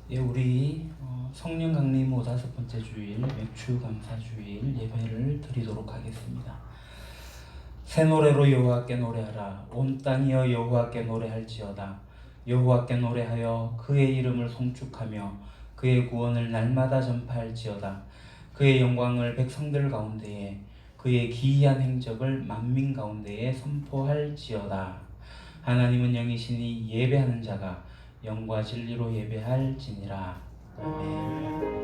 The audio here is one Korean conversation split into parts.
예, 우리 성령 강림 5번째 주일 맥주 감사 주일 예배를 드리도록 하겠습니다. 새 노래로 여호와께 노래하라. 온 땅이여 여호와께 노래할지어다. 여호와께 노래하여 그의 이름을 송축하며 그의 구원을 날마다 전파할지어다. 그의 영광을 백성들 가운데에 그의 기이한 행적을 만민 가운데에 선포할지어다. 하나님은 영이시니 예배하는 자가 영과 진리로 예배할지니라. 아멘.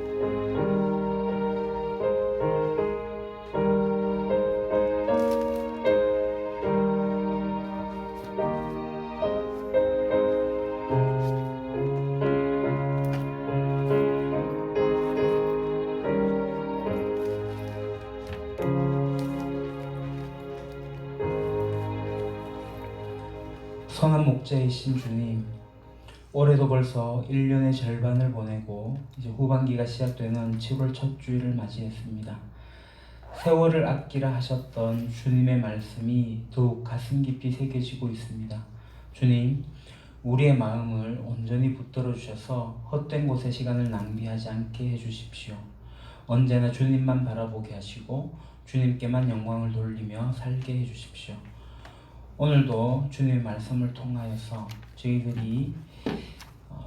선한 목자이신 주님, 올해도 벌써 1년의 절반을 보내고 이제 후반기가 시작되는 7월 첫 주일을 맞이했습니다. 세월을 아끼라 하셨던 주님의 말씀이 더욱 가슴 깊이 새겨지고 있습니다. 주님, 우리의 마음을 온전히 붙들어 주셔서 헛된 곳에 시간을 낭비하지 않게 해주십시오. 언제나 주님만 바라보게 하시고 주님께만 영광을 돌리며 살게 해주십시오. 오늘도 주님의 말씀을 통하여서 저희들이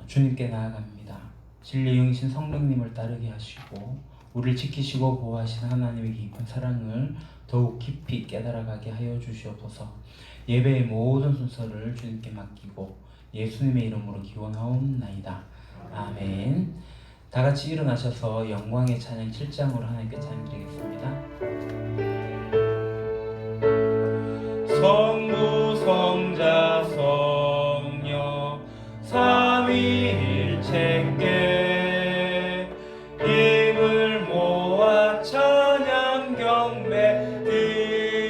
주님께 나아갑니다. 진리의 영이신 성령님을 따르게 하시고 우리를 지키시고 보호하신 하나님의 깊은 사랑을 더욱 깊이 깨달아가게 하여 주시옵소서. 예배의 모든 순서를 주님께 맡기고 예수님의 이름으로 기원하옵나이다. 아멘. 다같이 일어나셔서 영광의 찬양 7장으로 하나님께 찬양드리겠습니다. 성부 성자 성령 삼위일체께 힘을 모아 찬양 경배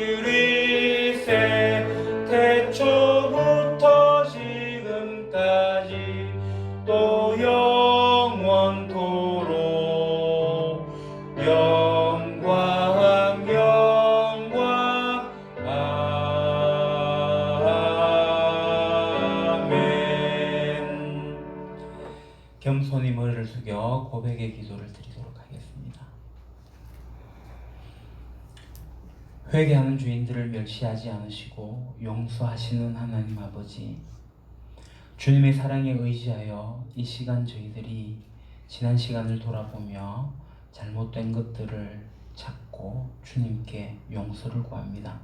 드리세. 태초부터 지금까지 또 영원토록 영광 영광 아멘. 겸손히 머리를 숙여 고백의 기도를 드리도록 하겠습니다. 회개하는 주인들을 멸시하지 않으시고 용서하시는 하나님 아버지, 주님의 사랑에 의지하여 이 시간 저희들이 지난 시간을 돌아보며 잘못된 것들을 찾고 주님께 용서를 구합니다.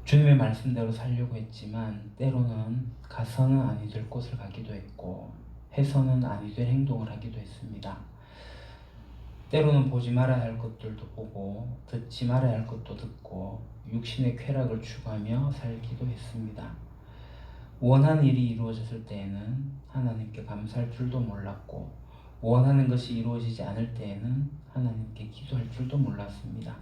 주님의 말씀대로 살려고 했지만 때로는 가서는 아니 될 곳을 가기도 했고 해서는 아니 될 행동을 하기도 했습니다. 때로는 보지 말아야 할 것들도 보고 듣지 말아야 할 것도 듣고 육신의 쾌락을 추구하며 살기도 했습니다. 원하는 일이 이루어졌을 때에는 하나님께 감사할 줄도 몰랐고 원하는 것이 이루어지지 않을 때에는 하나님께 기도할 줄도 몰랐습니다.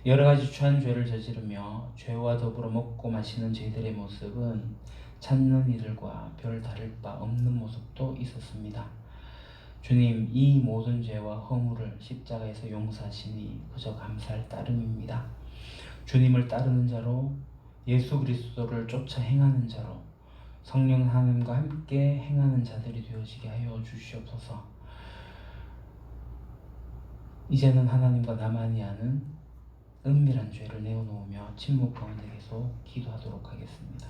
여러 가지 추한 죄를 저지르며 죄와 더불어 먹고 마시는 저희들의 모습은 찾는 이들과 별 다를 바 없는 모습도 있었습니다. 주님, 이 모든 죄와 허물을 십자가에서 용서하시니 그저 감사할 따름입니다. 주님을 따르는 자로 예수 그리스도를 쫓아 행하는 자로 성령 하나님과 함께 행하는 자들이 되어지게 하여 주시옵소서. 이제는 하나님과 나만이 아는 은밀한 죄를 내어놓으며 침묵 가운데 계속 기도하도록 하겠습니다.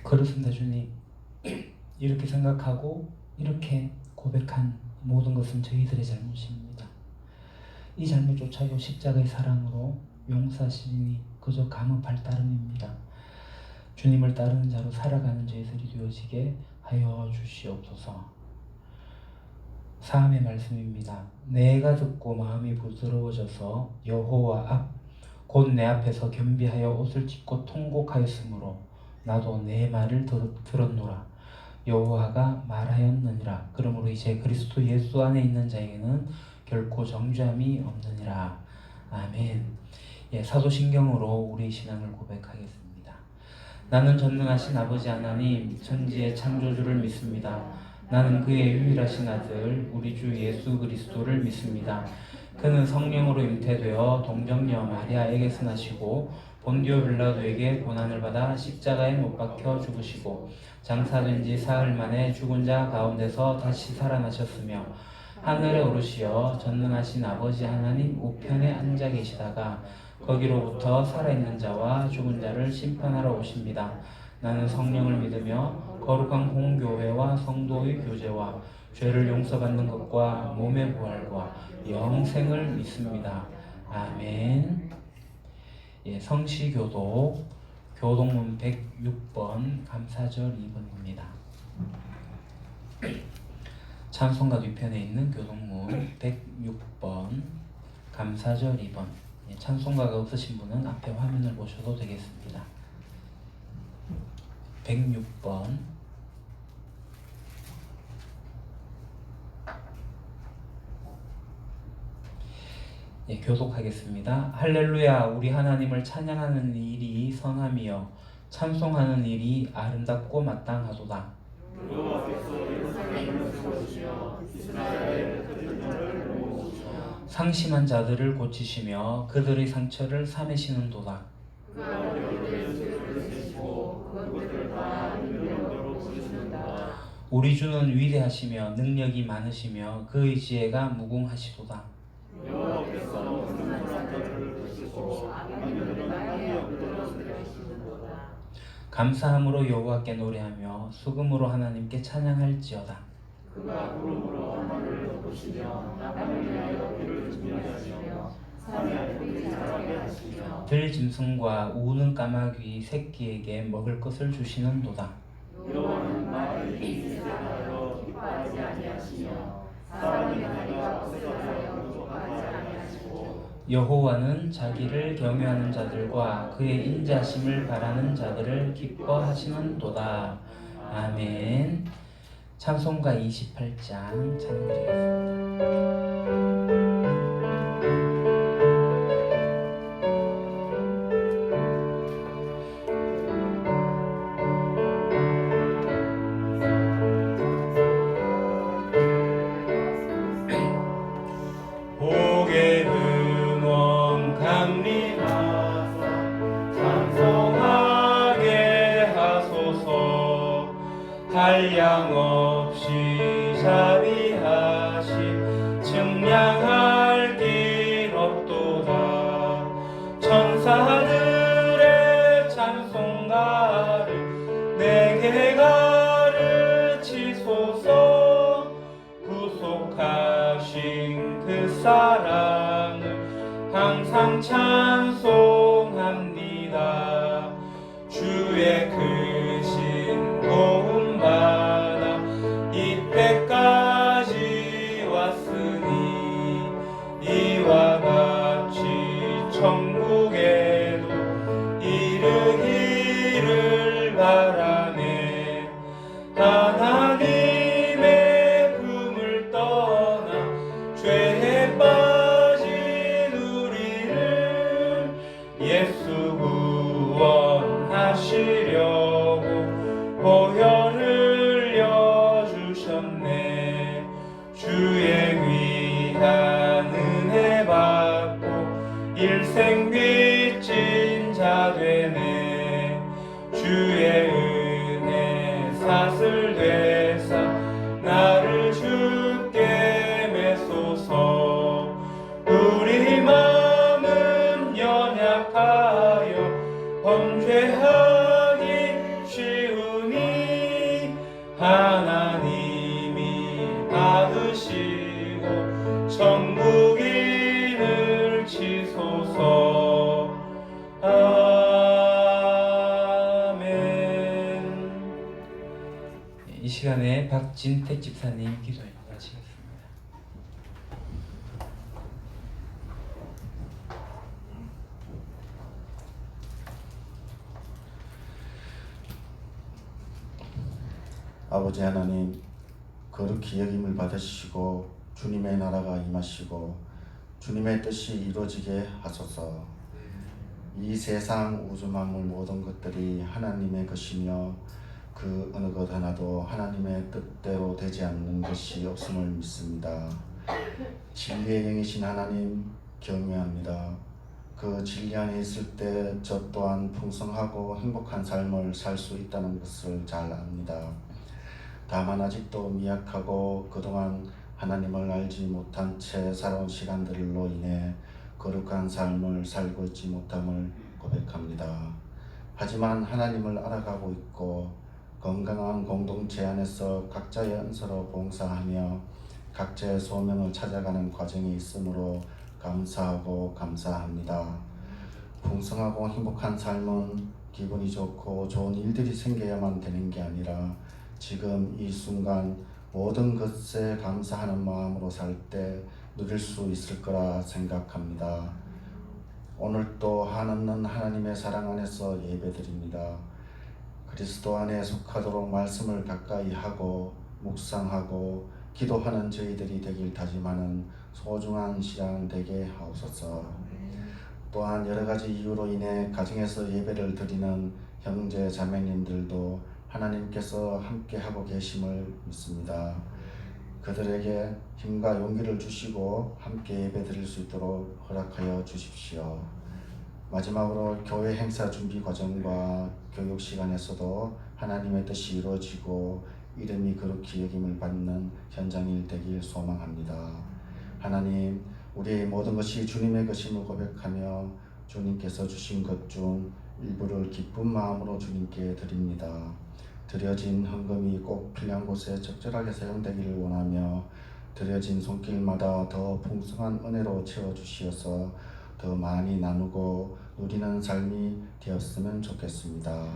그렇습니다, 주님. 이렇게 생각하고 이렇게 고백한 모든 것은 저희들의 잘못입니다. 이 잘못조차도 십자가의 사랑으로 용서하시니 그저 감업할 따름입니다. 주님을 따르는 자로 살아가는 저희들이 되어지게 하여 주시옵소서. 사함의 말씀입니다. 내가 듣고 마음이 부드러워져서 여호와 앞 곧 내 앞에서 겸비하여 옷을 찢고 통곡하였으므로 나도 내 말을 들었노라. 여호와가 말하였느니라. 그러므로 이제 그리스도 예수 안에 있는 자에게는 결코 정죄함이 없느니라. 아멘. 사도신경으로 우리의 신앙을 고백하겠습니다. 나는 전능하신 아버지 하나님 천지의 창조주를 믿습니다. 나는 그의 유일하신 아들 우리 주 예수 그리스도를 믿습니다. 그는 성령으로 잉태되어 동정녀 마리아에게서 나시고 본디오 빌라도에게 고난을 받아 십자가에 못 박혀 죽으시고 장사된 지 사흘 만에 죽은 자 가운데서 다시 살아나셨으며 하늘에 오르시어 전능하신 아버지 하나님 우편에 앉아 계시다가 거기로부터 살아있는 자와 죽은 자를 심판하러 오십니다. 나는 성령을 믿으며 거룩한 공교회와 성도의 교제와 죄를 용서받는 것과 몸의 부활과 영생을 믿습니다. 아멘. 성시교독 교독문 106번 감사절 2번입니다. 찬송가 뒤편에 있는 교독문 106번 감사절 2번. 찬송가가 없으신 분은 앞에 화면을 보셔도 되겠습니다. 106번. 교독하겠습니다. 할렐루야. 우리 하나님을 찬양하는 일이 선함이여 찬송하는 일이 아름답고 마땅하도다. 상심한 자들을 고치시며 그들의 상처를 사매시는도다. 우리 주는 위대하시며 능력이 많으시며 그의 지혜가 무궁하시도다. 감사함으로 여호와께 노래하며 수금으로 하나님께 찬양할지어다. 그가 구름으로 하늘을 덮으시며 나를 위하여 비를 준비하시며 산을 불이 자라게 하시며 들짐승과 우는 까마귀 새끼에게 먹을 것을 주시는도다. 여호와는 나를 인내하여 기뻐하지 아니하시며 사람이 나이가 없애하여 부족하지 아니하시고 여호와는 자기를 경외하는 자들과 그의 인자심을 바라는 자들을 기뻐하시는도다. 아멘. 찬송가 28장 찬양드리겠습니다. 한량없이 자비하심 측량할 길 없도다. 천사들의 찬송가를 내게 가르치소서. 구속하신 그 사랑을 항상 찬송합니다. 주의 크신 도움받아 이때까지 왔으니 이와 같이 천국에도 이르기를 바라네. 하나님의 품을 떠나 죄에 빠진 우리를 예수 구원하시려 하나님이 받으시고 천국인을 치소서. 아멘. 이 시간에 박진택 집사님 기도 인도하시겠습니다. 아버지 하나님, 거룩히 여김을 받으시고 주님의 나라가 임하시고 주님의 뜻이 이루어지게 하소서. 이 세상 우주 만물 모든 것들이 하나님의 것이며 그 어느 것 하나도 하나님의 뜻대로 되지 않는 것이 없음을 믿습니다. 진리의 영이신 하나님 경외합니다. 그 진리 안에 있을 때 저 또한 풍성하고 행복한 삶을 살 수 있다는 것을 잘 압니다. 다만 아직도 미약하고 그동안 하나님을 알지 못한 채 살아온 시간들로 인해 거룩한 삶을 살고 있지 못함을 고백합니다. 하지만 하나님을 알아가고 있고 건강한 공동체 안에서 각자의 은사로 봉사하며 각자의 소명을 찾아가는 과정에 있으므로 감사하고 감사합니다. 풍성하고 행복한 삶은 기분이 좋고 좋은 일들이 생겨야만 되는 게 아니라 지금 이 순간 모든 것에 감사하는 마음으로 살 때 누릴 수 있을 거라 생각합니다. 오늘도 한없는 하나님의 사랑 안에서 예배드립니다. 그리스도 안에 속하도록 말씀을 가까이 하고 묵상하고 기도하는 저희들이 되길 다짐하는 소중한 시간 되게 하옵소서. 또한 여러 가지 이유로 인해 가정에서 예배를 드리는 형제 자매님들도 하나님께서 함께하고 계심을 믿습니다. 그들에게 힘과 용기를 주시고 함께 예배 드릴 수 있도록 허락하여 주십시오. 마지막으로 교회 행사 준비 과정과 교육 시간에서도 하나님의 뜻이 이루어지고 이름이 거룩히 여김을 받는 현장일 되길 소망합니다. 하나님, 우리의 모든 것이 주님의 것임을 고백하며 주님께서 주신 것 중 일부를 기쁜 마음으로 주님께 드립니다. 드려진 헌금이 꼭 필요한 곳에 적절하게 사용되기를 원하며 드려진 손길마다 더 풍성한 은혜로 채워주시어서 더 많이 나누고 누리는 삶이 되었으면 좋겠습니다.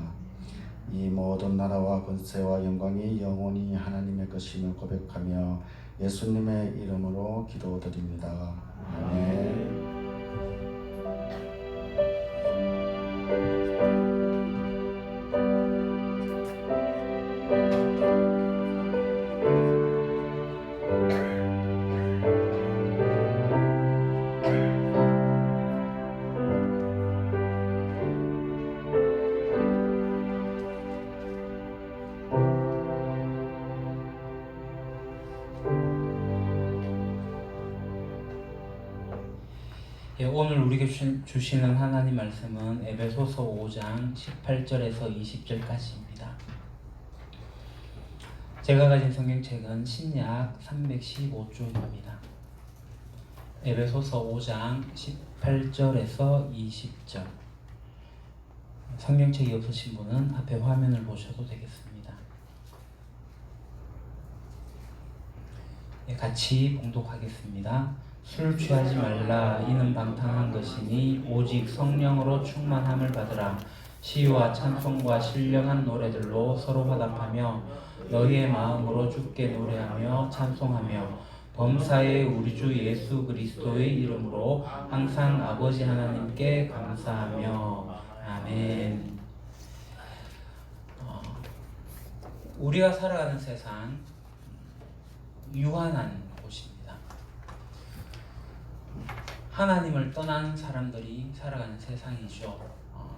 이 모든 나라와 권세와 영광이 영원히 하나님의 것임을 고백하며 예수님의 이름으로 기도드립니다. 아멘. 오늘 우리에게 주시는 하나님 말씀은 에베소서 5장 18절에서 20절까지입니다. 제가 가진 성경책은 신약 315쪽입니다. 에베소서 5장 18절에서 20절. 성경책이 없으신 분은 앞에 화면을 보셔도 되겠습니다. 같이 봉독하겠습니다. 술 취하지 말라. 이는 방탕한 것이니 오직 성령으로 충만함을 받으라. 시와 찬송과 신령한 노래들로 서로 화답하며 너희의 마음으로 주께 노래하며 찬송하며 범사의 우리 주 예수 그리스도의 이름으로 항상 아버지 하나님께 감사하며 아멘. 우리가 살아가는 세상 유한한 곳입니다. 하나님을 떠난 사람들이 살아가는 세상이죠.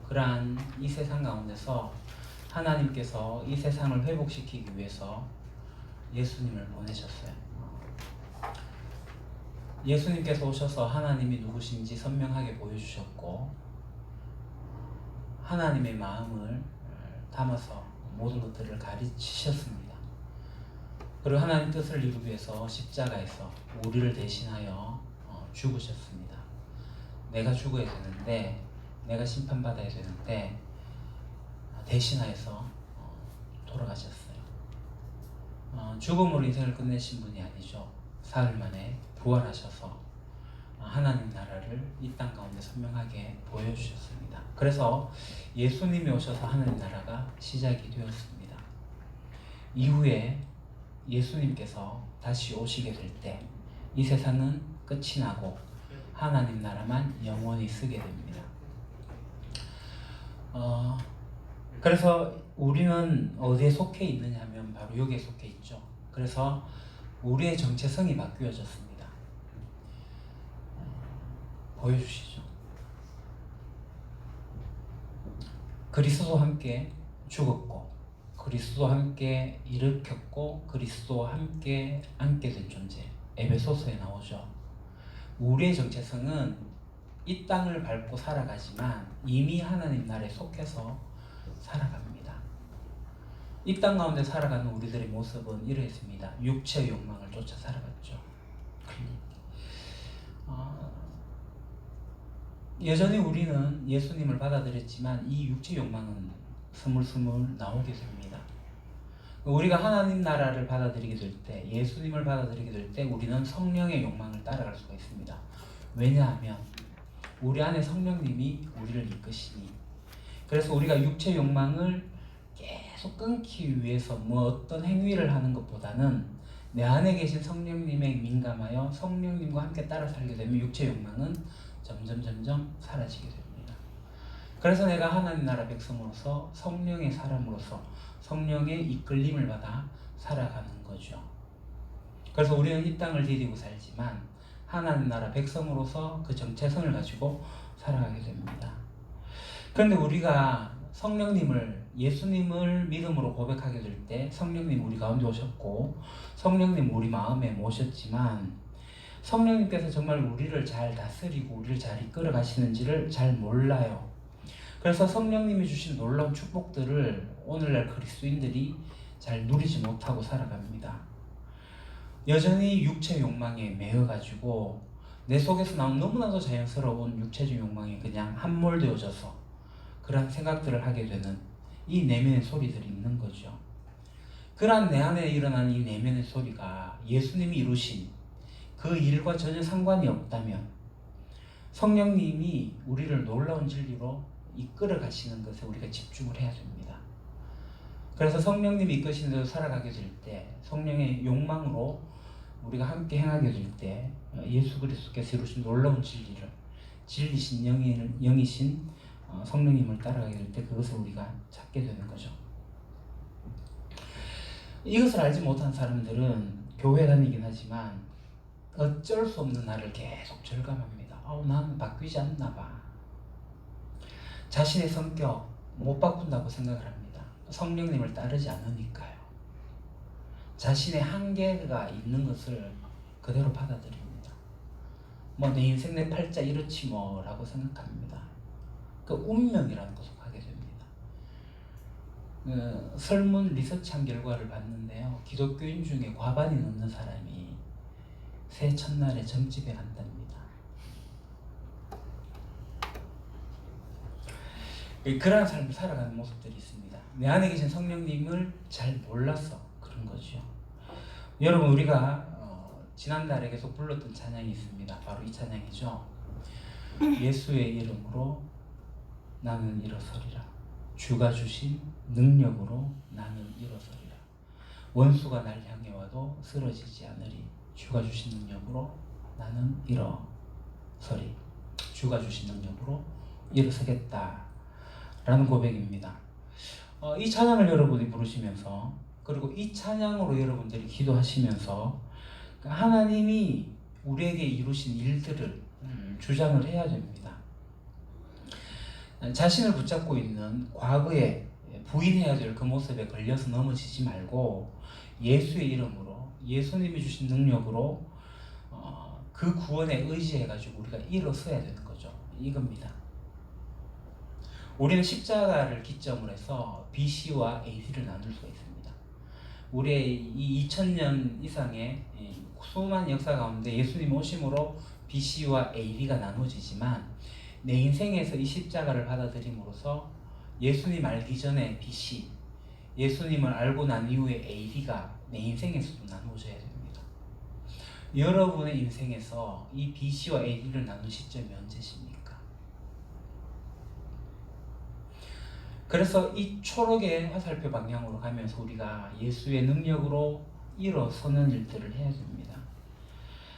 그러한 이 세상 가운데서 하나님께서 이 세상을 회복시키기 위해서 예수님을 보내셨어요. 예수님께서 오셔서 하나님이 누구신지 선명하게 보여주셨고 하나님의 마음을 담아서 모든 것들을 가르치셨습니다. 그리고 하나님 뜻을 이루기 위해서 십자가에서 우리를 대신하여 죽으셨습니다. 내가 죽어야 되는데, 내가 심판받아야 되는데 대신하여서 돌아가셨어요. 죽음으로 인생을 끝내신 분이 아니죠. 사흘 만에 부활하셔서 하나님 나라를 이 땅 가운데 선명하게 보여주셨습니다. 그래서 예수님이 오셔서 하나님 나라가 시작이 되었습니다. 이후에 예수님께서 다시 오시게 될 때 이 세상은 끝이 나고 하나님 나라만 영원히 쓰게 됩니다. 그래서 우리는 어디에 속해 있느냐 하면 바로 여기에 속해 있죠. 그래서 우리의 정체성이 바뀌어졌습니다. 보여주시죠. 그리스도와 함께 죽었고 그리스도와 함께 일으켰고 그리스도와 함께 앉게 된 존재. 에베소서에 나오죠. 우리의 정체성은 이 땅을 밟고 살아가지만 이미 하나님 나라에 속해서 살아갑니다. 이 땅 가운데 살아가는 우리들의 모습은 이러했습니다. 육체의 욕망을 쫓아 살아갔죠. 여전히 우리는 예수님을 받아들였지만 이 육체 욕망은 스물스물 나오게 됩니다. 우리가 하나님 나라를 받아들이게 될 때, 예수님을 받아들이게 될 때 우리는 성령의 욕망을 따라갈 수가 있습니다. 왜냐하면 우리 안에 성령님이 우리를 이끄시니. 그래서 우리가 육체 욕망을 계속 끊기 위해서 어떤 행위를 하는 것보다는 내 안에 계신 성령님에 민감하여 성령님과 함께 따라 살게 되면 육체 욕망은 점점 사라지게 됩니다. 그래서 내가 하나님 나라 백성으로서 성령의 사람으로서 성령의 이끌림을 받아 살아가는 거죠. 그래서 우리는 이 땅을 디디고 살지만 하나님 나라 백성으로서 그 정체성을 가지고 살아가게 됩니다. 그런데 우리가 성령님을, 예수님을 믿음으로 고백하게 될 때 성령님 우리 가운데 오셨고 성령님 우리 마음에 모셨지만 성령님께서 정말 우리를 잘 다스리고 우리를 잘 이끌어 가시는지를 잘 몰라요. 그래서 성령님이 주신 놀라운 축복들을 오늘날 그리스도인들이 잘 누리지 못하고 살아갑니다. 여전히 육체 욕망에 매여가지고 내 속에서 나온 너무나도 자연스러운 육체적 욕망에 그냥 함몰되어져서 그런 생각들을 하게 되는 이 내면의 소리들이 있는 거죠. 그러한 내 안에 일어나는 이 내면의 소리가 예수님이 이루신 그 일과 전혀 상관이 없다면 성령님이 우리를 놀라운 진리로 이끌어 가시는 것에 우리가 집중을 해야 됩니다. 그래서 성령님이 이끄시는 대로 살아가게 될 때 성령의 욕망으로 우리가 함께 행하게 될 때 예수 그리스도께서 이루신 놀라운 진리를 진리신 영이신 성령님을 따라가게 될 때 그것을 우리가 찾게 되는 거죠. 이것을 알지 못한 사람들은 교회 다니긴 하지만 어쩔 수 없는 나를 계속 절감합니다. 나는 바뀌지 않나 봐. 자신의 성격 못 바꾼다고 생각을 합니다. 성령님을 따르지 않으니까요. 자신의 한계가 있는 것을 그대로 받아들입니다. 내 인생 내 팔자 이렇지 라고 생각합니다. 그 운명이라는 것을 하게 됩니다. 설문 리서치한 결과를 봤는데요. 기독교인 중에 과반이 넘는 사람이 새해 첫날에 점집에 간답니다. 그러한 삶을 살아가는 모습들이 있습니다. 내 안에 계신 성령님을 잘 몰라서 그런 거죠. 여러분 우리가 지난달에 계속 불렀던 찬양이 있습니다. 바로 이 찬양이죠. 예수의 이름으로 나는 일어서리라. 주가 주신 능력으로 나는 일어서리라. 원수가 날 향해 와도 쓰러지지 않으리. 주가 주신 능력으로 나는 일어서리. 주가 주신 능력으로 일어서겠다 라는 고백입니다. 이 찬양을 여러분이 부르시면서 그리고 이 찬양으로 여러분들이 기도하시면서 하나님이 우리에게 이루신 일들을 주장을 해야 됩니다. 자신을 붙잡고 있는 과거에 부인해야 될 그 모습에 걸려서 넘어지지 말고 예수의 이름으로 예수님이 주신 능력으로 그 구원에 의지해가지고 우리가 일어서야 되는 거죠. 이겁니다. 우리는 십자가를 기점으로 해서 BC와 AD를 나눌 수가 있습니다. 우리의 이 2000년 이상의 수많은 역사 가운데 예수님 오심으로 BC와 AD가 나눠지지만 내 인생에서 이 십자가를 받아들임으로써 예수님 알기 전에 BC, 예수님을 알고 난 이후에 AD가 내 인생에서도 나누어져야 됩니다. 여러분의 인생에서 이 BC와 AD를 나눈 시점이 언제십니까? 그래서 이 초록의 화살표 방향으로 가면서 우리가 예수의 능력으로 일어서는 일들을 해야 됩니다.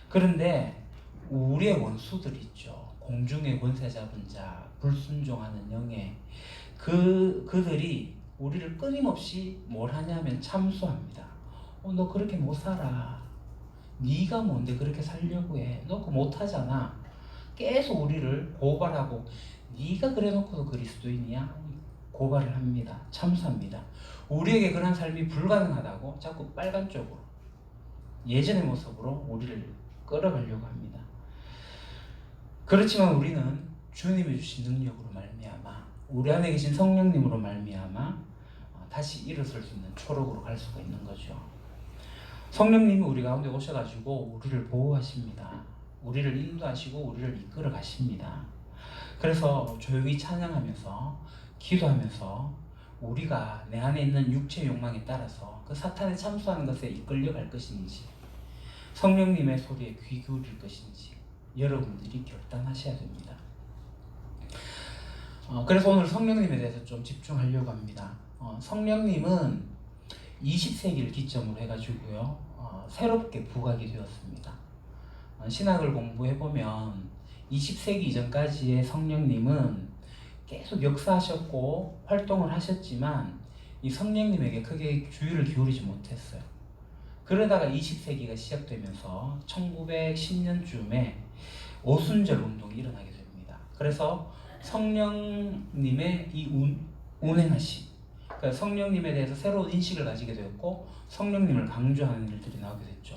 그런데 우리의 원수들 있죠. 공중의 권세 잡은 자, 불순종하는 영의 그들이 우리를 끊임없이 뭘 하냐면 참수합니다. 너 그렇게 못 살아. 네가 뭔데 그렇게 살려고 해. 너 그거 못하잖아. 계속 우리를 고발하고 네가 그래놓고도 그리스도인이야? 고발을 합니다. 참수합니다. 우리에게 그런 삶이 불가능하다고 자꾸 빨간 쪽으로 예전의 모습으로 우리를 끌어가려고 합니다. 그렇지만 우리는 주님이 주신 능력으로 말미암아 우리 안에 계신 성령님으로 말미암아 다시 일어설 수 있는 초록으로 갈 수가 있는 거죠. 성령님이 우리 가운데 오셔가지고 우리를 보호하십니다. 우리를 인도하시고 우리를 이끌어 가십니다. 그래서 조용히 찬양하면서 기도하면서 우리가 내 안에 있는 육체 욕망에 따라서 그 사탄의 참수하는 것에 이끌려 갈 것인지 성령님의 소리에 귀 기울일 것인지 여러분들이 결단하셔야 됩니다. 그래서 오늘 성령님에 대해서 좀 집중하려고 합니다. 성령님은 20세기를 기점으로 해가지고요 새롭게 부각이 되었습니다. 신학을 공부해보면 20세기 이전까지의 성령님은 계속 역사하셨고 활동을 하셨지만 이 성령님에게 크게 주의를 기울이지 못했어요. 그러다가 20세기가 시작되면서 1910년쯤에 오순절 운동이 일어나게 됩니다. 그래서 성령님의 이 운행하심, 그러니까 성령님에 대해서 새로운 인식을 가지게 되었고 성령님을 강조하는 일들이 나오게 됐죠.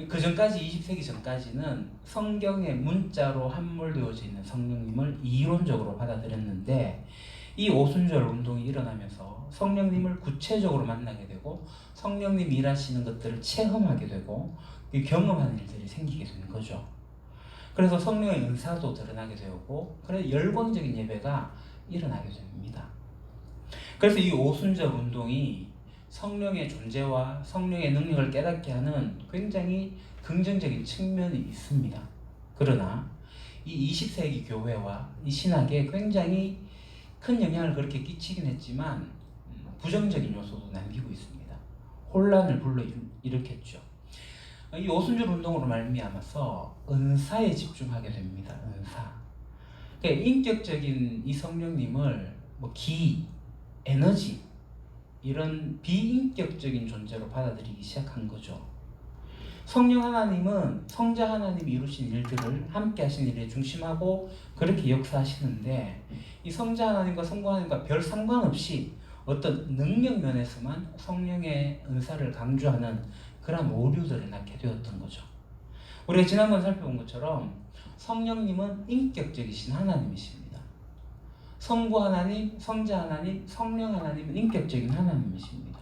그 전까지 20세기 전까지는 성경의 문자로 함몰되어져 있는 성령님을 이론적으로 받아들였는데 이 오순절 운동이 일어나면서 성령님을 구체적으로 만나게 되고 성령님이 일하시는 것들을 체험하게 되고 경험하는 일들이 생기게 되는 거죠. 그래서 성령의 은사도 드러나게 되었고 그래서 열광적인 예배가 일어나게 됩니다. 그래서 이 오순절 운동이 성령의 존재와 성령의 능력을 깨닫게 하는 굉장히 긍정적인 측면이 있습니다. 그러나 이 20세기 교회와 이 신학에 굉장히 큰 영향을 그렇게 끼치긴 했지만 부정적인 요소도 남기고 있습니다. 혼란을 불러일으켰죠. 이 오순절 운동으로 말미암아서 은사에 집중하게 됩니다. 은사. 그러니까 인격적인 이 성령님을 기, 에너지 이런 비인격적인 존재로 받아들이기 시작한 거죠. 성령 하나님은 성자 하나님이 이루신 일들을 함께 하신 일에 중심하고 그렇게 역사하시는데 이 성자 하나님과 성부 하나님과 별 상관없이 어떤 능력 면에서만 성령의 은사를 강조하는 그런 오류들을 낳게 되었던 거죠. 우리가 지난번 살펴본 것처럼 성령님은 인격적이신 하나님이십니다. 성부 하나님, 성자 하나님, 성령 하나님은 인격적인 하나님이십니다.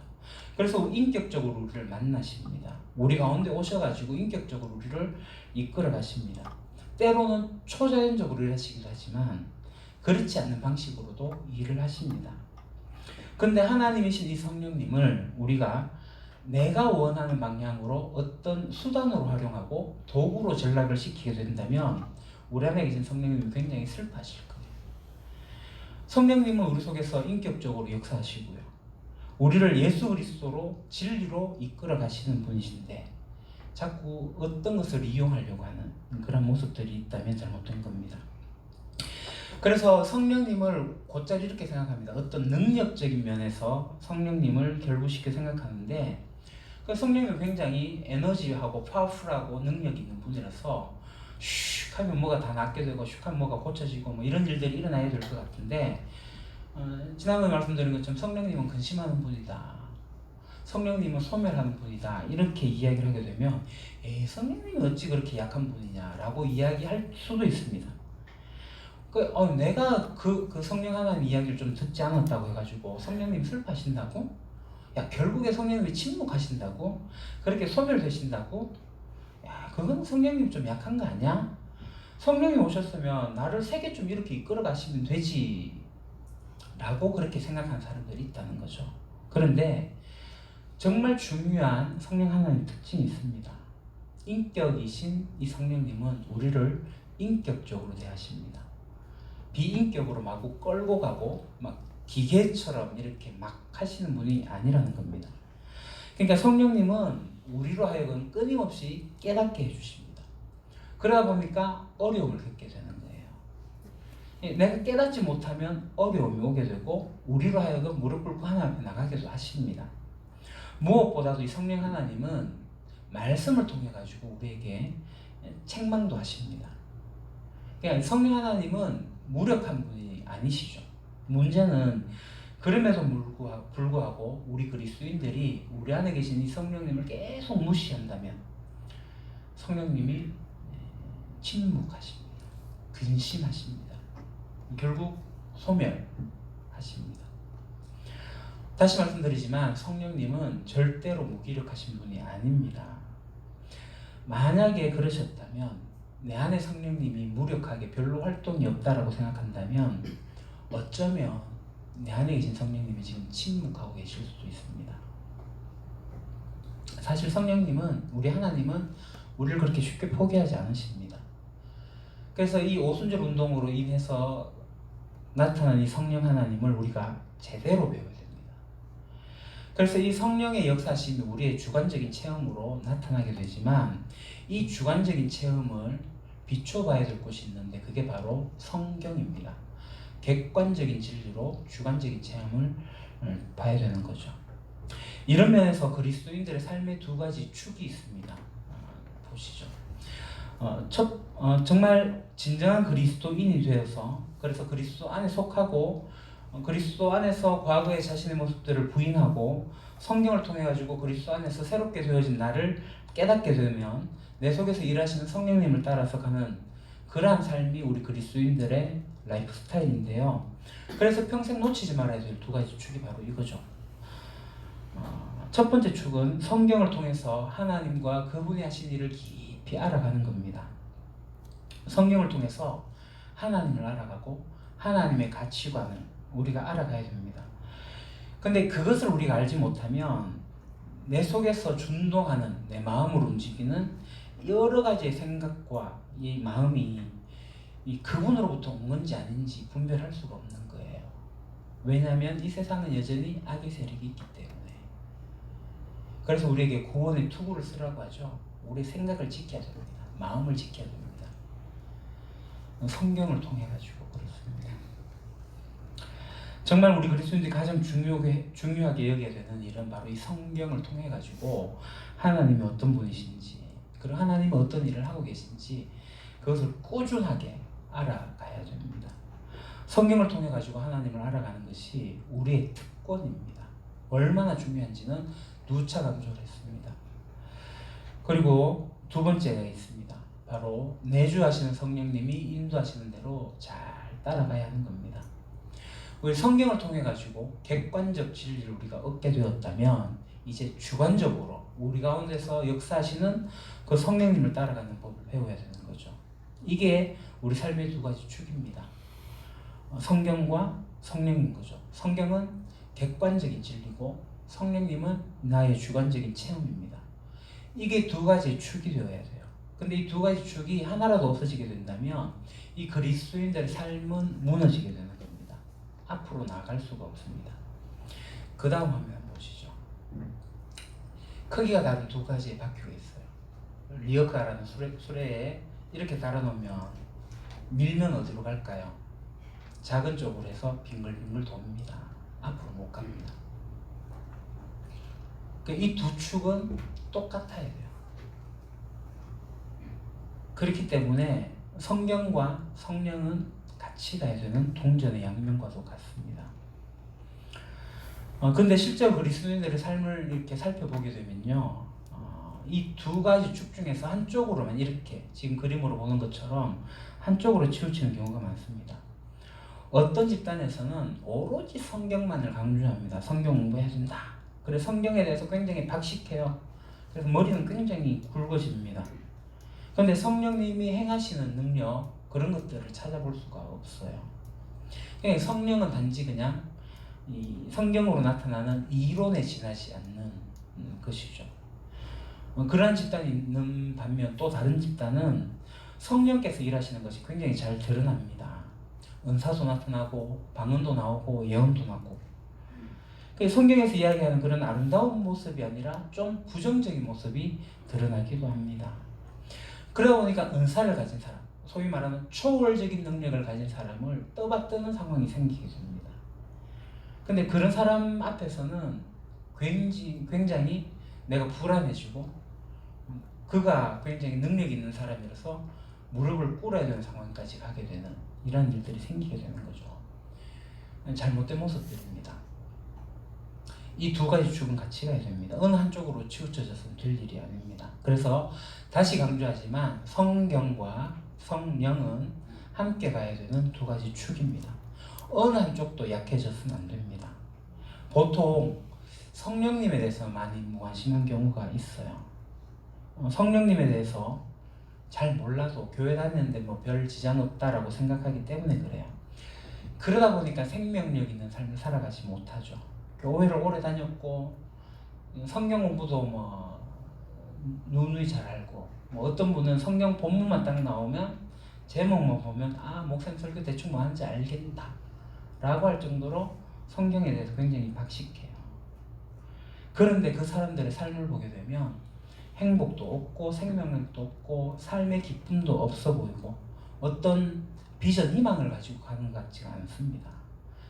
그래서 인격적으로 우리를 만나십니다. 우리 가운데 오셔가지고 인격적으로 우리를 이끌어 가십니다. 때로는 초자연적으로 일하시기도 하지만 그렇지 않는 방식으로도 일을 하십니다. 근데 하나님이신 이 성령님을 우리가 내가 원하는 방향으로 어떤 수단으로 활용하고 도구로 전락을 시키게 된다면 우리 안에 계신 성령님이 굉장히 슬퍼하실 거예요. 성령님은 우리 속에서 인격적으로 역사하시고요. 우리를 예수 그리스도로 진리로 이끌어 가시는 분이신데 자꾸 어떤 것을 이용하려고 하는 그런 모습들이 있다면 잘못된 겁니다. 그래서 성령님을 곧잘 이렇게 생각합니다. 어떤 능력적인 면에서 성령님을 결부시켜 생각하는데 그 성령님은 굉장히 에너지하고 파워풀하고 능력 있는 분이라서 슉 하면 뭐가 다 낫게 되고 슉 하면 뭐가 고쳐지고 뭐 이런 일들이 일어나야 될 것 같은데 지난번에 말씀드린 것처럼 성령님은 근심하는 분이다. 성령님은 소멸하는 분이다. 이렇게 이야기를 하게 되면 성령님이 어찌 그렇게 약한 분이냐라고 이야기할 수도 있습니다. 내가 그 성령 하나님 이야기를 좀 듣지 않았다고 해가지고 성령님 슬퍼하신다고? 야 결국에 성령님이 침묵하신다고? 그렇게 소멸되신다고? 야 그건 성령님 좀 약한 거 아니야? 성령님 오셨으면 나를 세계 좀 이렇게 이끌어 가시면 되지 라고 그렇게 생각하는 사람들이 있다는 거죠. 그런데 정말 중요한 성령 하나님 특징이 있습니다. 인격이신 이 성령님은 우리를 인격적으로 대하십니다. 비인격으로 마구 끌고 가고 막 기계처럼 이렇게 막 하시는 분이 아니라는 겁니다. 그러니까 성령님은 우리로 하여금 끊임없이 깨닫게 해주십니다. 그러다 보니까 어려움을 겪게 되는 거예요. 내가 깨닫지 못하면 어려움이 오게 되고 우리로 하여금 무릎 꿇고 하나님 앞에 나가기도 하십니다. 무엇보다도 이 성령 하나님은 말씀을 통해 가지고 우리에게 책망도 하십니다. 그러니까 성령 하나님은 무력한 분이 아니시죠. 문제는 그럼에도 불구하고 우리 그리스도인들이 우리 안에 계신 이 성령님을 계속 무시한다면 성령님이 침묵하십니다. 근심하십니다. 결국 소멸하십니다. 다시 말씀드리지만 성령님은 절대로 무기력하신 분이 아닙니다. 만약에 그러셨다면 내 안에 성령님이 무력하게 별로 활동이 없다라고 생각한다면 어쩌면 내 안에 계신 성령님이 지금 침묵하고 계실 수도 있습니다. 사실 성령님은 우리 하나님은 우리를 그렇게 쉽게 포기하지 않으십니다. 그래서 이 오순절 운동으로 인해서 나타난 이 성령 하나님을 우리가 제대로 배워야 됩니다. 그래서 이 성령의 역사심이 우리의 주관적인 체험으로 나타나게 되지만 이 주관적인 체험을 비춰봐야 될 곳이 있는데 그게 바로 성경입니다. 객관적인 진리로 주관적인 체험을 봐야 되는 거죠. 이런 면에서 그리스도인들의 삶의 두 가지 축이 있습니다. 보시죠. 정말 진정한 그리스도인이 되어서 그래서 그리스도 안에 속하고 그리스도 안에서 과거의 자신의 모습들을 부인하고 성경을 통해 가지고 그리스도 안에서 새롭게 되어진 나를 깨닫게 되면 내 속에서 일하시는 성령님을 따라서 가는 그러한 삶이 우리 그리스도인들의 라이프 스타일인데요. 그래서 평생 놓치지 말아야 될 두 가지 축이 바로 이거죠. 첫 번째 축은 성경을 통해서 하나님과 그분이 하신 일을 깊이 알아가는 겁니다. 성경을 통해서 하나님을 알아가고 하나님의 가치관을 우리가 알아가야 됩니다. 근데 그것을 우리가 알지 못하면 내 속에서 준동하는 내 마음을 움직이는 여러 가지의 생각과 이 마음이 이 그분으로부터 온 건지 아닌지 분별할 수가 없는 거예요. 왜냐하면 이 세상은 여전히 악의 세력이 있기 때문에. 그래서 우리에게 구원의 투구를 쓰라고 하죠. 우리 생각을 지켜야 됩니다. 마음을 지켜야 됩니다. 성경을 통해 가지고 그렇습니다. 정말 우리 그리스도인들이 가장 중요하게 여겨야 되는 일은 바로 이 성경을 통해 가지고 하나님이 어떤 분이신지 그리고 하나님이 어떤 일을 하고 계신지 그것을 꾸준하게 알아가야 됩니다. 성경을 통해 가지고 하나님을 알아가는 것이 우리의 특권입니다. 얼마나 중요한지는 누차 강조를 했습니다. 그리고 두 번째가 있습니다. 바로 내주하시는 성령님이 인도하시는 대로 잘 따라가야 하는 겁니다. 우리 성경을 통해 가지고 객관적 진리를 우리가 얻게 되었다면 이제 주관적으로 우리 가운데서 역사하시는 그 성령님을 따라가는 법을 배워야 되는 거죠. 이게 우리 삶의 두 가지 축입니다. 성경과 성령인 거죠. 성경은 객관적인 진리고 성령님은 나의 주관적인 체험입니다. 이게 두 가지 축이 되어야 돼요. 근데 이 두 가지 축이 하나라도 없어지게 된다면 이 그리스도인들의 삶은 무너지게 되는 겁니다. 앞으로 나아갈 수가 없습니다. 그 다음 화면 보시죠. 크기가 다른 두 가지의 바퀴가 있어요. 리어카라는 수레에 이렇게 달아놓으면 밀면 어디로 갈까요? 작은 쪽으로 해서 빙글빙글 돕니다. 앞으로 못 갑니다. 이 두 축은 똑같아야 돼요. 그렇기 때문에 성경과 성령은 같이 가야 되는 동전의 양면과도 같습니다. 근데 실제 그리스도인들의 삶을 이렇게 살펴보게 되면요, 이 두 가지 축 중에서 한쪽으로만 이렇게 지금 그림으로 보는 것처럼 한쪽으로 치우치는 경우가 많습니다. 어떤 집단에서는 오로지 성경만을 강조합니다. 성경 공부해야 된다. 그래서 성경에 대해서 굉장히 박식해요. 그래서 머리는 굉장히 굵어집니다. 그런데 성령님이 행하시는 능력 그런 것들을 찾아볼 수가 없어요. 그러니까 성령은 단지 그냥 이 성경으로 나타나는 이론에 지나지 않는 것이죠. 그러한 집단이 있는 반면 또 다른 집단은 성령께서 일하시는 것이 굉장히 잘 드러납니다. 은사도 나타나고 방언도 나오고 예언도 나고. 성경에서 이야기하는 그런 아름다운 모습이 아니라 좀 부정적인 모습이 드러나기도 합니다. 그러다 보니까 은사를 가진 사람, 소위 말하는 초월적인 능력을 가진 사람을 떠받드는 상황이 생기게 됩니다. 근데 그런 사람 앞에서는 굉장히 내가 불안해지고 그가 굉장히 능력 있는 사람이라서 무릎을 꿇어야 되는 상황까지 가게 되는 이런 일들이 생기게 되는 거죠. 잘못된 모습들입니다. 이 두 가지 축은 같이 가야 됩니다. 어느 한쪽으로 치우쳐져서는 될 일이 아닙니다. 그래서 다시 강조하지만 성경과 성령은 함께 가야 되는 두 가지 축입니다. 어느 한쪽도 약해져서는 안 됩니다. 보통 성령님에 대해서 많이 무관심한 경우가 있어요. 성령님에 대해서 잘 몰라도 교회 다니는데 뭐 별 지장 없다라고 생각하기 때문에 그래요. 그러다 보니까 생명력 있는 삶을 살아가지 못하죠. 교회를 오래 다녔고 성경 공부도 뭐 누누이 잘 알고 뭐 어떤 분은 성경 본문만 딱 나오면 제목만 보면 아 목사님 설교 대충 뭐 하는지 알겠다 라고 할 정도로 성경에 대해서 굉장히 박식해요. 그런데 그 사람들의 삶을 보게 되면 행복도 없고 생명력도 없고 삶의 기쁨도 없어 보이고 어떤 비전, 희망을 가지고 가는 것 같지가 않습니다.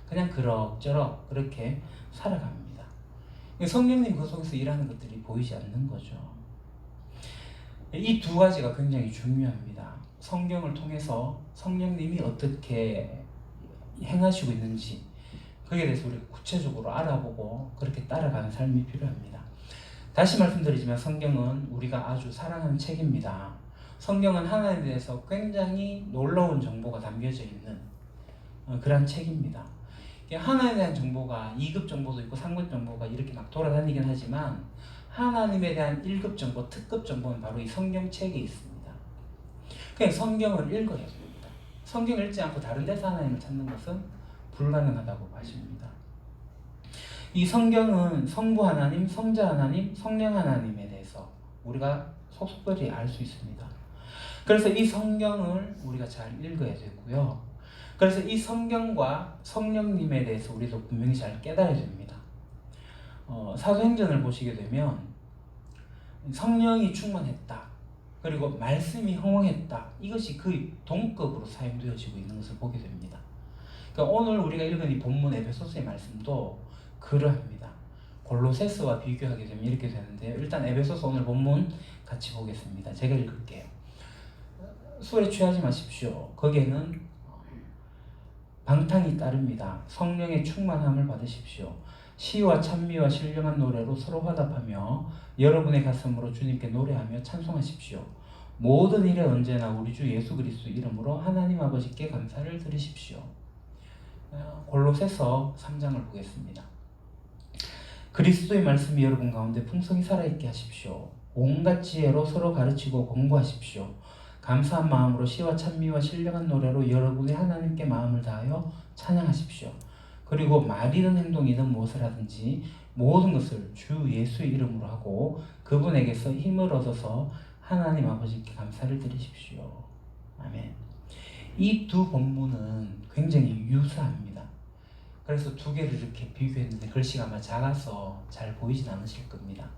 그냥 그럭저럭 그렇게 살아갑니다. 성령님 그 속에서 일하는 것들이 보이지 않는 거죠. 이 두 가지가 굉장히 중요합니다. 성경을 통해서 성령님이 어떻게 행하시고 있는지 그에 대해서 우리가 구체적으로 알아보고 그렇게 따라가는 삶이 필요합니다. 다시 말씀드리지만 성경은 우리가 아주 사랑하는 책입니다. 성경은 하나님에 대해서 굉장히 놀라운 정보가 담겨져 있는 그런 책입니다. 하나님에 대한 정보가 2급 정보도 있고 3급 정보가 이렇게 막 돌아다니긴 하지만 하나님에 대한 1급 정보, 특급 정보는 바로 이 성경책에 있습니다. 그냥 성경을 읽어야 됩니다. 성경을 읽지 않고 다른 데서 하나님을 찾는 것은 불가능하다고 봐집니다. 이 성경은 성부 하나님, 성자 하나님, 성령 하나님에 대해서 우리가 속속들이 알 수 있습니다. 그래서 이 성경을 우리가 잘 읽어야 되고요. 그래서 이 성경과 성령님에 대해서 우리도 분명히 잘 깨달아야 됩니다. 사도행전을 보시게 되면 성령이 충만했다. 그리고 말씀이 흥황했다. 이것이 그 동급으로 사용되어지고 있는 것을 보게 됩니다. 그러니까 오늘 우리가 읽은 이 본문 에베소서의 말씀도 그러합니다. 골로새서와 비교하게 되면 이렇게 되는데요. 일단 에베소서 오늘 본문 같이 보겠습니다. 제가 읽을게요. 술에 취하지 마십시오. 거기에는 방탕이 따릅니다. 성령의 충만함을 받으십시오. 시와 찬미와 신령한 노래로 서로 화답하며 여러분의 가슴으로 주님께 노래하며 찬송하십시오. 모든 일에 언제나 우리 주 예수 그리스도 이름으로 하나님 아버지께 감사를 드리십시오. 골로새서 3장을 보겠습니다. 그리스도의 말씀이 여러분 가운데 풍성히 살아있게 하십시오. 온갖 지혜로 서로 가르치고 공부하십시오. 감사한 마음으로 시와 찬미와 신령한 노래로 여러분의 하나님께 마음을 다하여 찬양하십시오. 그리고 말이든 행동이든 무엇을 하든지 모든 것을 주 예수의 이름으로 하고 그분에게서 힘을 얻어서 하나님 아버지께 감사를 드리십시오. 아멘. 이 두 본문은 굉장히 유사합니다. 그래서 두 개를 이렇게 비교했는데 글씨가 아마 작아서 잘 보이진 않으실 겁니다.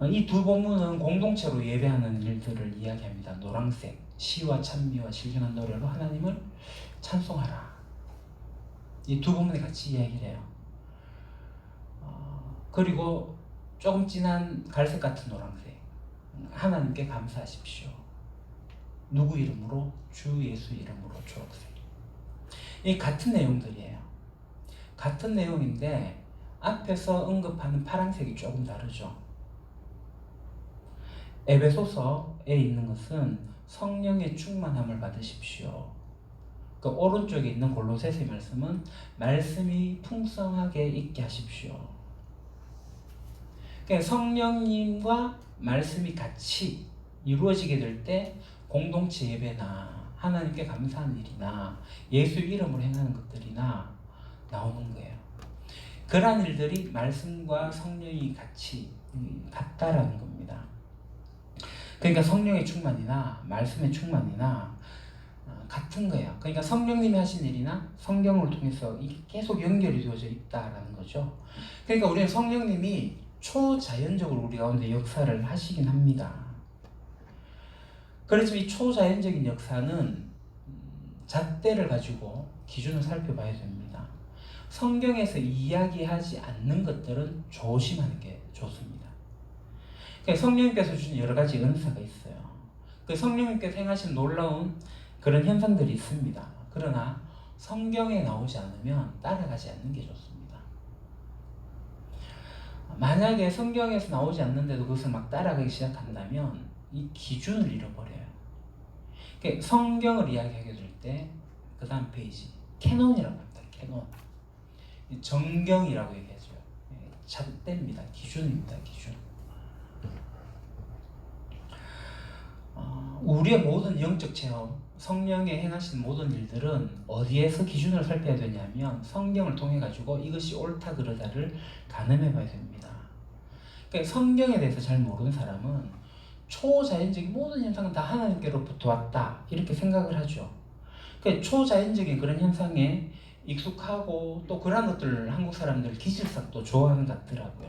이 두 본문은 공동체로 예배하는 일들을 이야기합니다. 노란색, 시와 찬미와 신령한 노래로 하나님을 찬송하라. 이 두 본문이 같이 이야기를 해요. 그리고 조금 진한 갈색 같은 노란색, 하나님께 감사하십시오. 누구 이름으로? 주 예수 이름으로. 초록색. 이 같은 내용들이에요. 같은 내용인데 앞에서 언급하는 파란색이 조금 다르죠. 에베소서에 있는 것은 성령의 충만함을 받으십시오. 그 오른쪽에 있는 골로새서의 말씀은 말씀이 풍성하게 있게 하십시오. 그러니까 성령님과 말씀이 같이 이루어지게 될 때 공동체 예배나 하나님께 감사하는 일이나 예수 이름으로 행하는 것들이나 나오는 거예요. 그러한 일들이 말씀과 성령이 같이 같다라는 겁니다. 그러니까 성령의 충만이나 말씀의 충만이나 같은 거예요. 그러니까 성령님이 하신 일이나 성경을 통해서 이게 계속 연결이 되어져 있다라는 거죠. 그러니까 우리는 성령님이 초자연적으로 우리 가운데 역사를 하시긴 합니다. 그렇지만 이 초자연적인 역사는 잣대를 가지고 기준을 살펴봐야 됩니다. 성경에서 이야기하지 않는 것들은 조심하는 게 좋습니다. 그러니까 성령님께서 주신 여러 가지 은사가 있어요. 그 성령님께서 행하신 놀라운 그런 현상들이 있습니다. 그러나 성경에 나오지 않으면 따라가지 않는 게 좋습니다. 만약에 성경에서 나오지 않는데도 그것을 막 따라가기 시작한다면 이 기준을 잃어버려요. 그러니까 성경을 이야기하게 될 때 그 다음 페이지 캐논이라고 합니다. 캐논. 정경이라고 얘기하죠. 잣대입니다. 기준입니다. 기준. 우리의 모든 영적 체험, 성령의 행하신 모든 일들은 어디에서 기준을 살펴야 되냐면 성경을 통해 가지고 이것이 옳다 그르다를 가늠해 봐야 됩니다. 그러니까 성경에 대해서 잘 모르는 사람은 초자연적인 모든 현상은 다 하나님께로부터 왔다 이렇게 생각을 하죠. 그러니까 초자연적인 그런 현상에 익숙하고 또 그런 것들을 한국 사람들 기질삭도 좋아하는 것 같더라고요.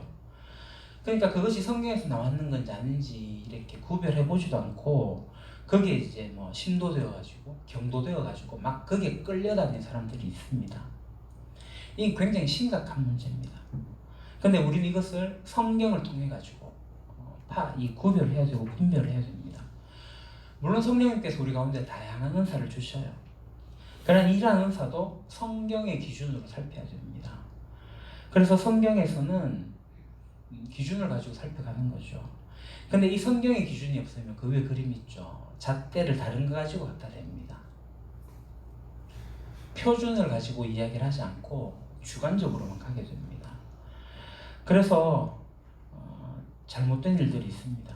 그러니까 그것이 성경에서 나왔는 건지 아닌지 이렇게 구별해 보지도 않고 거기에 이제 뭐 신도되어 가지고 경도되어 가지고 막 거기에 끌려다니는 사람들이 있습니다. 이게 굉장히 심각한 문제입니다. 근데 우리는 이것을 성경을 통해 가지고 이 구별을 해야 되고 분별을 해야 됩니다. 물론 성령님께서 우리 가운데 다양한 은사를 주셔요. 그러나 이러한 은사도 성경의 기준으로 살펴야 됩니다. 그래서 성경에서는 기준을 가지고 살펴가는 거죠. 근데 이 성경의 기준이 없으면 그 위에 그림이 있죠. 잣대를 다른 거 가지고 갖다 댑니다. 표준을 가지고 이야기를 하지 않고 주관적으로만 가게 됩니다. 그래서 잘못된 일들이 있습니다.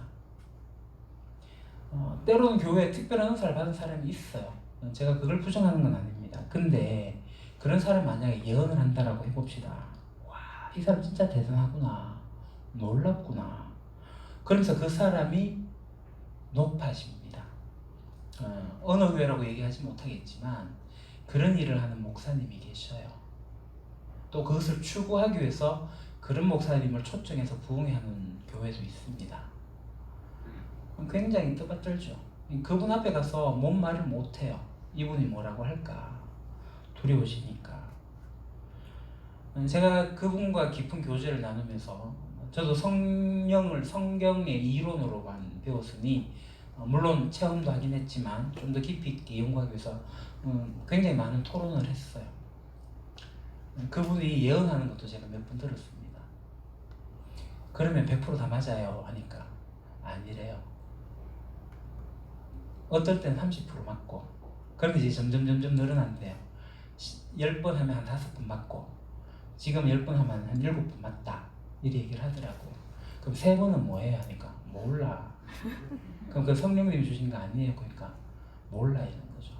때로는 교회에 특별한 은사를 받은 사람이 있어요. 제가 그걸 부정하는 건 아닙니다. 근데 그런 사람 만약에 예언을 한다라고 해봅시다. 와, 이 사람 진짜 대단하구나. 놀랍구나. 그러면서 그 사람이 높아집니다. 어느 교회라고 얘기하지 못하겠지만 그런 일을 하는 목사님이 계셔요. 또 그것을 추구하기 위해서 그런 목사님을 초청해서 부흥하는 교회도 있습니다. 굉장히 뜻밖들죠. 그분 앞에 가서 뭔 말을 못해요. 이분이 뭐라고 할까 두려우시니까. 제가 그분과 깊은 교제를 나누면서 저도 성경의 이론으로만 배웠으니 물론 체험도 하긴 했지만 좀 더 깊이 있게 연구하기 위해서 굉장히 많은 토론을 했어요. 그분이 예언하는 것도 제가 몇 번 들었습니다. 그러면 100% 다 맞아요 하니까 아니래요. 어떨 때는 30% 맞고 그런데 이제 점점 늘어난대요. 10번 하면 한 5번 맞고 지금 10번 하면 한 7번 맞다 이렇게 얘기를 하더라고요. 그럼 3번은 뭐예요 하니까 몰라. 그럼 그 성령님이 주신 거 아니에요? 그러니까 몰라 이런 거죠.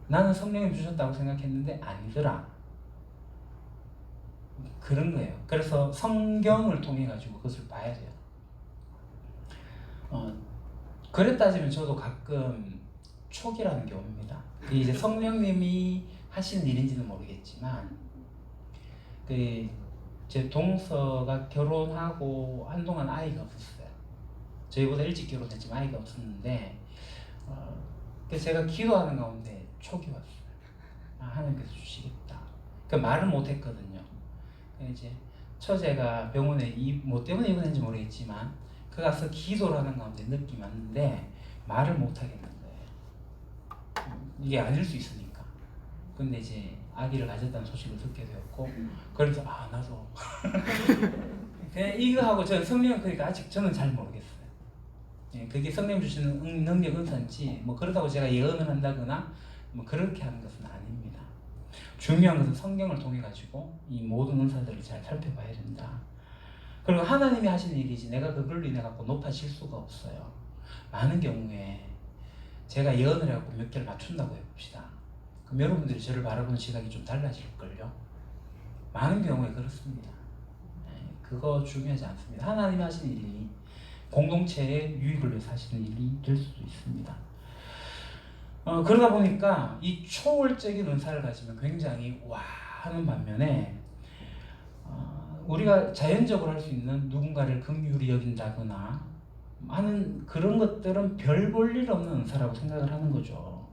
나는 성령님 주셨다고 생각했는데 아니더라. 그런 거예요. 그래서 성경을 통해 가지고 그것을 봐야 돼요. 그래 따지면 저도 가끔 촉이라는 게 옵니다. 이제 성령님이 하신 일인지는 모르겠지만 제 동서가 결혼하고 한동안 아이가 없었어요. 저희보다 일찍 결혼했지만 아이가 없었는데 그래서 제가 기도하는 가운데 촉이 왔어요. 하나님께서 주시겠다. 그 말은 못했거든요. 이제 처제가 병원에 뭐 때문에 입원했는지 모르겠지만 그 가서 기도를 하는 가운데 느낌이 왔는데 말을 못하겠는 거예요. 이게 아닐 수 있으니까. 근데 이제 아기를 가졌다는 소식을 듣게 되었고 그래서 나도 그냥 이거 하고 저는 성령 그러니까 아직 저는 잘 모르겠어요. 그게 성령 주시는 능력 은사인지 뭐 그렇다고 제가 예언을 한다거나 뭐 그렇게 하는 것은 아닙니다. 중요한 것은 성경을 통해 가지고 이 모든 은사들을 잘 살펴봐야 된다. 그리고 하나님이 하시는 일이지 내가 그걸로 인해 갖고 높아질 수가 없어요. 많은 경우에 제가 예언을 해갖고 몇 개를 맞춘다고 해봅시다. 그럼 여러분들이 저를 바라보는 시각이 좀 달라질걸요. 많은 경우에 그렇습니다. 그거 중요하지 않습니다. 하나님이 하시는 일이 공동체의 유익을 위해서 하시는 일이 될 수도 있습니다. 그러다 보니까 이 초월적인 은사를 가지면 굉장히 와 하는 반면에 우리가 자연적으로 할 수 있는 누군가를 긍휼히 여긴다거나 하는 그런 것들은 별 볼 일 없는 은사라고 생각을 하는 거죠.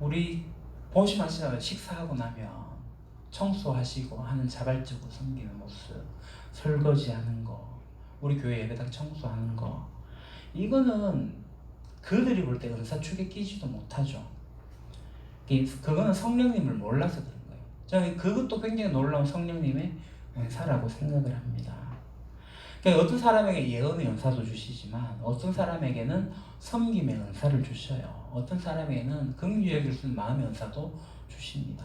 우리 보시마시다가 식사하고 나면 청소하시고 하는 자발적으로 섬기는 모습, 설거지하는 거, 우리 교회 예배당 청소하는 거, 이거는 그들이 볼 때 은사축에 끼지도 못하죠. 그거는 성령님을 몰라서 그런 거예요. 저는 그것도 굉장히 놀라운 성령님의 은사라고 생각을 합니다. 그러니까 어떤 사람에게 예언의 은사도 주시지만 어떤 사람에게는 섬김의 은사를 주셔요. 어떤 사람에게는 긍휼히 여길 수 있는 마음의 은사도 주십니다.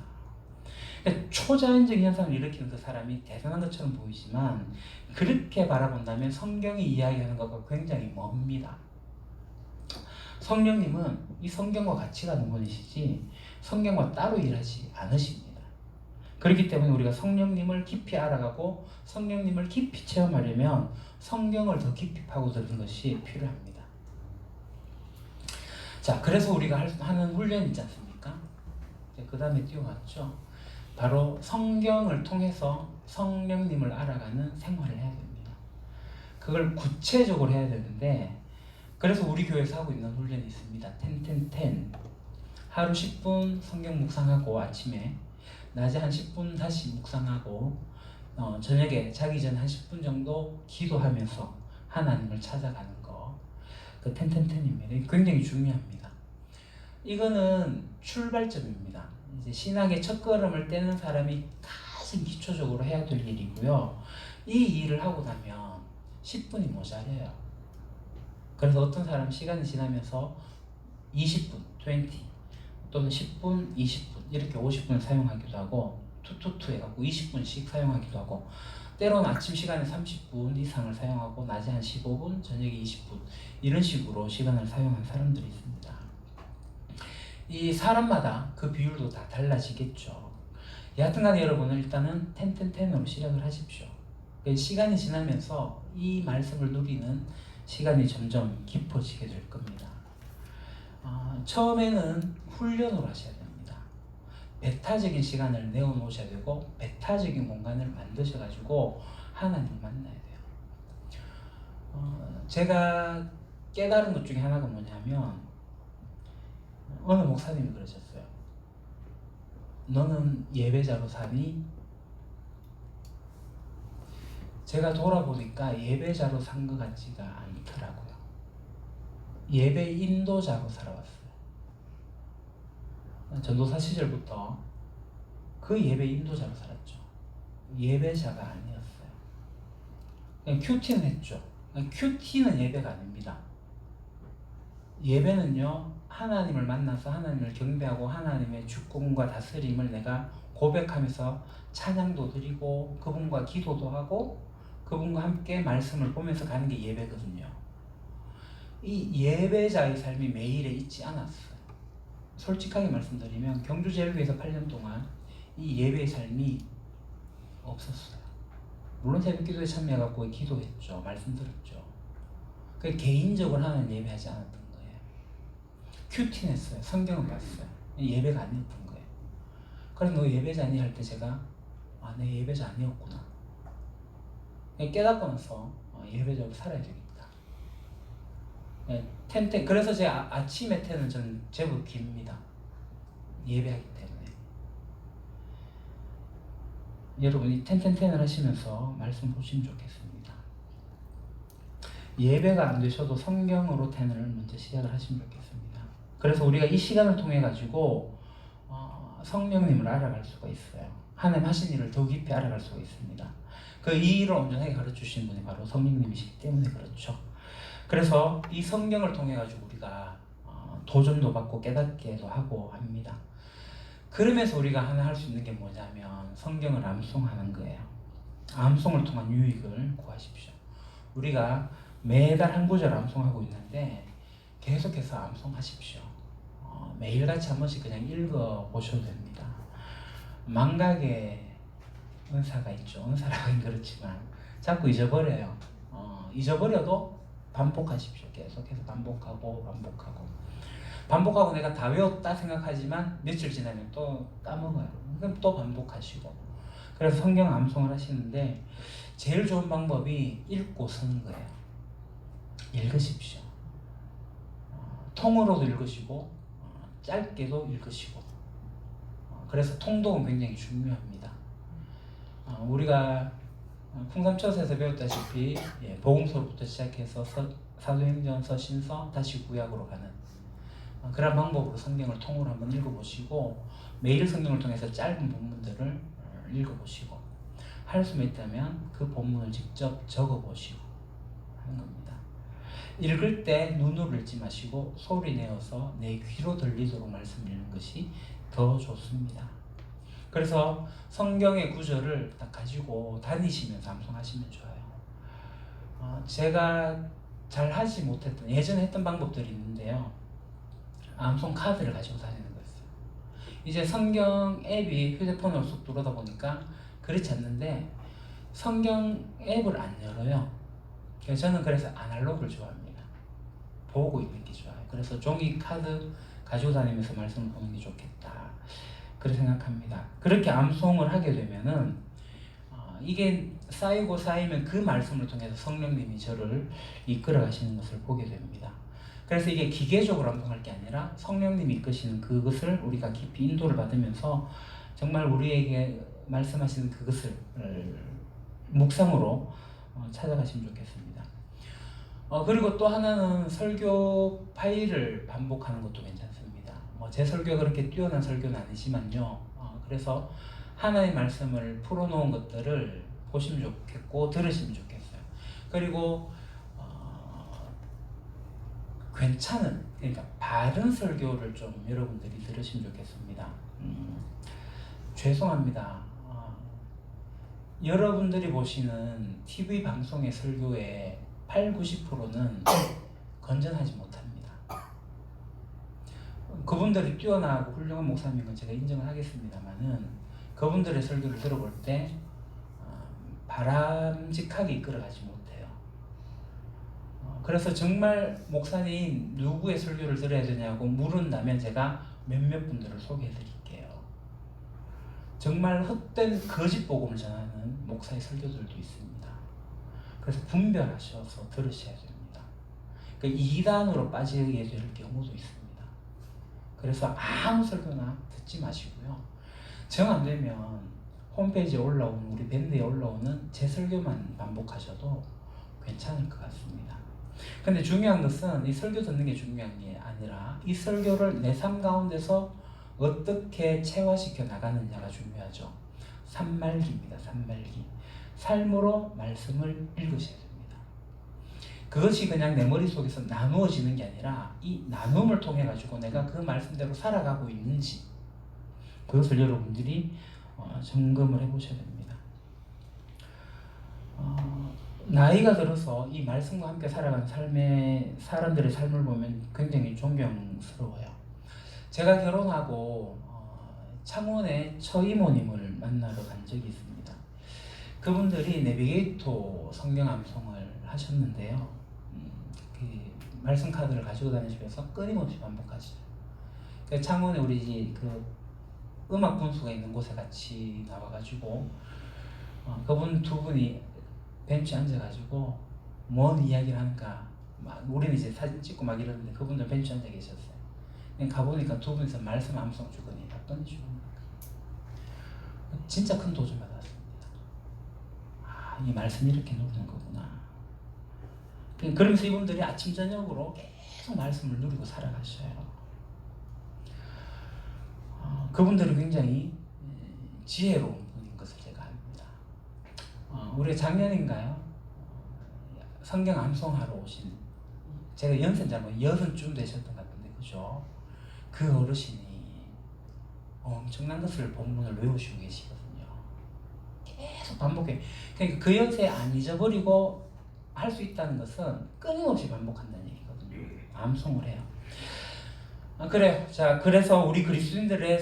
그러니까 초자연적인 현상을 일으키는 그 사람이 대단한 것처럼 보이지만 그렇게 바라본다면 성경이 이야기하는 것과 굉장히 멉니다. 성령님은 이 성경과 같이 가는 분이시지 성경과 따로 일하지 않으십니다. 그렇기 때문에 우리가 성령님을 깊이 알아가고 성령님을 깊이 체험하려면 성경을 더 깊이 파고드는 것이 필요합니다. 자, 그래서 우리가 하는 훈련이 있지 않습니까? 그 다음에 띄워왔죠. 바로 성경을 통해서 성령님을 알아가는 생활을 해야 됩니다. 그걸 구체적으로 해야 되는데 그래서 우리 교회에서 하고 있는 훈련이 있습니다. 10-10-10 하루 10분 성경 묵상하고 아침에 낮에 한 10분 다시 묵상하고 저녁에 자기 전 한 10분 정도 기도하면서 하나님을 찾아가는 거, 그 10-10-10입니다. 굉장히 중요합니다. 이거는 출발점입니다. 이제 신학의 첫걸음을 떼는 사람이 가장 기초적으로 해야 될 일이고요. 이 일을 하고 나면 10분이 모자라요. 그래서 어떤 사람 시간이 지나면서 20분, 20 또는 10분, 20분 이렇게 50분을 사용하기도 하고 투투투 해갖고 20분씩 사용하기도 하고 때로는 아침 시간에 30분 이상을 사용하고 낮에 한 15분, 저녁에 20분 이런 식으로 시간을 사용한 사람들이 있습니다. 이 사람마다 그 비율도 다 달라지겠죠. 여하튼간에 여러분은 일단은 10-10-10으로 시작을 하십시오. 시간이 지나면서 이 말씀을 누리는 시간이 점점 깊어지게 될 겁니다. 처음에는 훈련으로 하셔야 됩니다. 배타적인 시간을 내어놓으셔야 되고 배타적인 공간을 만드셔가지고 하나님을 만나야 돼요. 제가 깨달은 것 중에 하나가 뭐냐면 어느 목사님이 그러셨어요. 너는 예배자로 사니? 제가 돌아보니까 예배자로 산 것 같지가 않더라고요. 예배 인도자로 살아왔어요. 전도사 시절부터 그 예배 인도자로 살았죠. 예배자가 아니었어요. 그냥 큐티는 했죠. 큐티는 예배가 아닙니다. 예배는요, 하나님을 만나서 하나님을 경배하고 하나님의 주권과 다스림을 내가 고백하면서 찬양도 드리고 그분과 기도도 하고 그분과 함께 말씀을 보면서 가는 게 예배거든요. 이 예배자의 삶이 매일에 있지 않았어요. 솔직하게 말씀드리면 경주제일교회에서 8년 동안 이 예배의 삶이 없었어요. 물론 새벽기도에 참여해갖고 기도했죠. 말씀 들었죠. 그 개인적으로 하나님 예배하지 않았던 거예요. 큐티는 했어요. 성경은 봤어요. 예배가 아니었던 거예요. 그래서 너 예배자 아니 할 때 제가 내 예배자 아니었구나. 깨닫고 나서 예배자로 살아야 되겠다. 그래서 제 아침에 때는 저는 제법 깁니다. 예배하기 때문에. 여러분이 10-10-10을 하시면서 말씀 보시면 좋겠습니다. 예배가 안 되셔도 성경으로 10을 먼저 시작을 하시면 좋겠습니다. 그래서 우리가 이 시간을 통해 가지고 성령님을 알아갈 수가 있어요. 하나님 하신 일을 더 깊이 알아갈 수가 있습니다. 이 일을 온전하게 가르쳐주신 분이 바로 성령님이시기 때문에 그렇죠. 그래서 이 성경을 통해 가지고 우리가 도전도 받고 깨닫게도 하고 합니다. 그러면서 우리가 하나 할 수 있는 게 뭐냐면 성경을 암송하는 거예요. 암송을 통한 유익을 구하십시오. 우리가 매달 한 구절 암송하고 있는데 계속해서 암송하십시오. 매일같이 한 번씩 그냥 읽어보셔도 됩니다. 망각의 은사가 있죠. 은사라고 하긴 그렇지만 자꾸 잊어버려요. 잊어버려도 반복하십시오. 계속해서 반복하고 내가 다 외웠다 생각하지만 며칠 지나면 또 까먹어요. 그럼 또 반복하시고. 그래서 성경 암송을 하시는데 제일 좋은 방법이 읽고 쓰는 거예요. 읽으십시오. 통으로도 읽으시고 짧게도 읽으시고. 그래서 통독은 굉장히 중요합니다. 우리가 풍삼초서에서 배웠다시피 복음서부터 시작해서 사도행전, 서신서, 다시 구약으로 가는 그런 방법으로 성경을 통으로 한번 읽어보시고 매일 성경을 통해서 짧은 본문들을 읽어보시고 할 수만 있다면 그 본문을 직접 적어보시고 하는 겁니다. 읽을 때 눈으로 읽지 마시고 소리 내어서 내 귀로 들리도록 말씀 읽는 것이 더 좋습니다. 그래서 성경의 구절을 딱 가지고 다니시면서 암송하시면 좋아요. 제가 잘 하지 못했던 예전에 했던 방법들이 있는데요. 암송 카드를 가지고 다니는 거였어요. 이제 성경 앱이 휴대폰으로 쑥 들어오다 보니까 그렇지 않는데 성경 앱을 안 열어요. 저는 그래서 아날로그를 좋아합니다. 보고 있는 게 좋아요. 그래서 종이 카드 가지고 다니면서 말씀을 보는 게 좋겠다. 그렇게 생각합니다. 그렇게 암송을 하게 되면은 이게 쌓이고 쌓이면 그 말씀을 통해서 성령님이 저를 이끌어 가시는 것을 보게 됩니다. 그래서 이게 기계적으로 암송할 게 아니라 성령님이 이끄시는 그것을 우리가 깊이 인도를 받으면서 정말 우리에게 말씀하시는 그것을 묵상으로 찾아가시면 좋겠습니다. 그리고 또 하나는 설교 파일을 반복하는 것도 괜찮습니다. 제 설교가 그렇게 뛰어난 설교는 아니지만요. 그래서 하나의 말씀을 풀어놓은 것들을 보시면 좋겠고 들으시면 좋겠어요. 그리고 괜찮은, 그러니까 바른 설교를 좀 여러분들이 들으시면 좋겠습니다. 죄송합니다. 여러분들이 보시는 TV 방송의 설교의 80-90%는 건전하지 못합니다. 그분들이 뛰어나고 훌륭한 목사님인 건 제가 인정을 하겠습니다만은 그분들의 설교를 들어볼 때 바람직하게 이끌어가지 못해요. 그래서 정말 목사님 누구의 설교를 들어야 되냐고 물은다면 제가 몇몇 분들을 소개해 드릴게요. 정말 헛된 거짓 복음을 전하는 목사의 설교들도 있습니다. 그래서 분별하셔서 들으셔야 됩니다. 그 이단으로 빠지게 될 경우도 있습니다. 그래서 아무 설교나 듣지 마시고요. 정 안 되면 홈페이지에 올라오는 우리 밴드에 올라오는 제 설교만 반복하셔도 괜찮을 것 같습니다. 근데 중요한 것은 이 설교 듣는 게 중요한 게 아니라 이 설교를 내 삶 가운데서 어떻게 체화시켜 나가느냐가 중요하죠. 산말기입니다. 산말기. 삶으로 말씀을 읽으셔야 됩니다. 그것이 그냥 내 머릿속에서 나누어지는 게 아니라 이 나눔을 통해 가지고 내가 그 말씀대로 살아가고 있는지 그것을 여러분들이 점검을 해보셔야 됩니다. 나이가 들어서 이 말씀과 함께 살아가는 사람들의 삶을 보면 굉장히 존경스러워요. 제가 결혼하고 창원의 처이모님을 만나러 간 적이 있습니다. 그분들이 내비게이터 성경 암송을 하셨는데요. 그 말씀 카드를 가지고 다니시면서 끊임없이 반복하시죠. 그 창원에 우리 그 음악 분수가 있는 곳에 같이 나와가지고 그분 두 분이 벤치에 앉아가지고 뭔 이야기를 하는가 막 우리는 이제 사진 찍고 막 이러는데 그분들 벤치에 앉아 계셨어요. 가보니까 두 분이서 말씀 암송 주거니 답변해 주고 진짜 큰 도전 받았습니다. 이 말씀이 이렇게 누리는 거구나. 그러면서 이분들이 아침 저녁으로 계속 말씀을 누리고 살아가셔요. 그분들은 굉장히 지혜로운 분인 것을 제가 압니다. 우리 작년인가요? 성경 암송하러 오신 제가 연세는 잘 모르겠어요. 60쯤 되셨던 것 같은데 그죠? 그 어르신이 엄청난 것을 본문을 외우시고 계시거든요. 계속 반복해. 그러니까 그 연세에 안 잊어버리고 할 수 있다는 것은 끊임없이 반복한다는 얘기거든요. 암송을 해요. 그래요. 자, 그래서 우리 그리스도인들의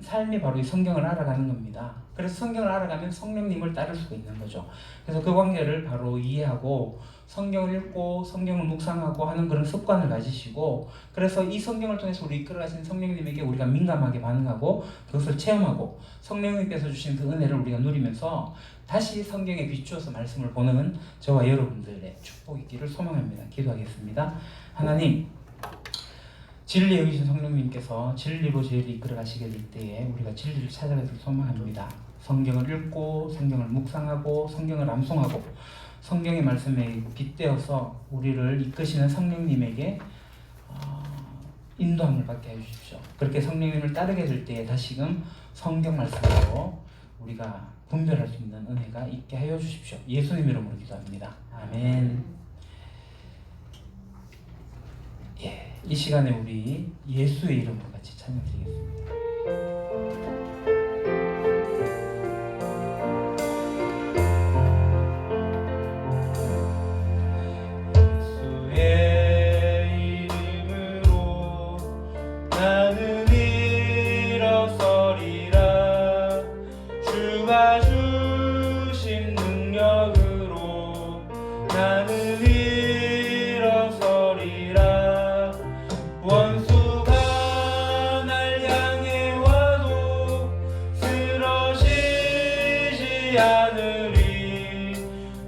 삶이 바로 이 성경을 알아가는 겁니다. 그래서 성경을 알아가면 성령님을 따를 수가 있는 거죠. 그래서 그 관계를 바로 이해하고 성경을 읽고 성경을 묵상하고 하는 그런 습관을 가지시고, 그래서 이 성경을 통해서 우리 이끌어가시는 성령님에게 우리가 민감하게 반응하고 그것을 체험하고 성령님께서 주신 그 은혜를 우리가 누리면서 다시 성경에 비추어서 말씀을 보는 저와 여러분들의 축복이 있기를 소망합니다. 기도하겠습니다. 하나님, 진리에 계신 성령님께서 진리로 저희를 이끌어 가시게 될 때에 우리가 진리를 찾아가길 소망합니다. 성경을 읽고 성경을 묵상하고 성경을 암송하고 성경의 말씀에 빗대어서 우리를 이끄시는 성령님에게 인도함을 받게 해주십시오. 그렇게 성령님을 따르게 될 때에 다시금 성경 말씀으로 우리가 분별할 수 있는 은혜가 있게 하여 주십시오. 예수님 이름으로 기도합니다. 아멘. 이 시간에 우리 예수의 이름으로 같이 찬양드리겠습니다. 예수의 이름으로 나는 일어서리라. 주가 주신 능력으로 나는 일어서리라. 원수가 날 향해 와도 쓰러지지 않으리.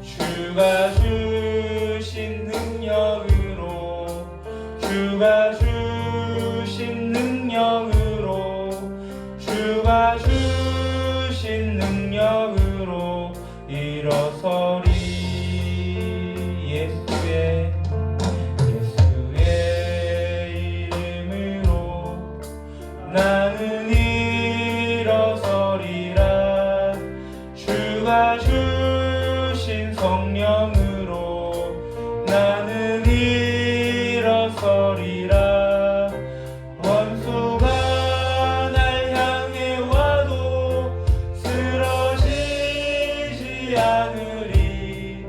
주가 주신 능력으로, 주가 주신 능력으로, 주가 주신 능력으로 일어서리. 예수의 나는 일어서리라. 주가 주신 성령으로 나는 일어서리라. 원수가 날 향해 와도 쓰러지지 않으리.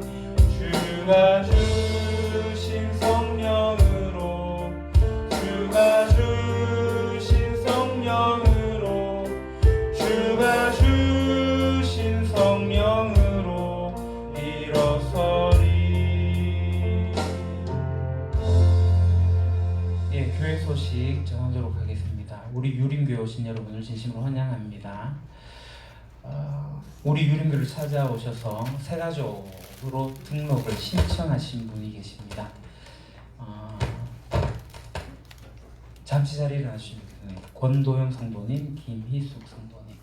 주가 주신 성령으로, 주가 주신 성령으로, 주가 주신 성령으로 일어서리. 교회 소식 전하도록 하겠습니다. 우리 유림교회 오신 여러분을 진심으로 환영합니다. 우리 유림교를 찾아오셔서 새가족으로 등록을 신청하신 분이 계십니다. 잠시 자리에 일어나주시면 권도영 성도님, 김희숙 성도님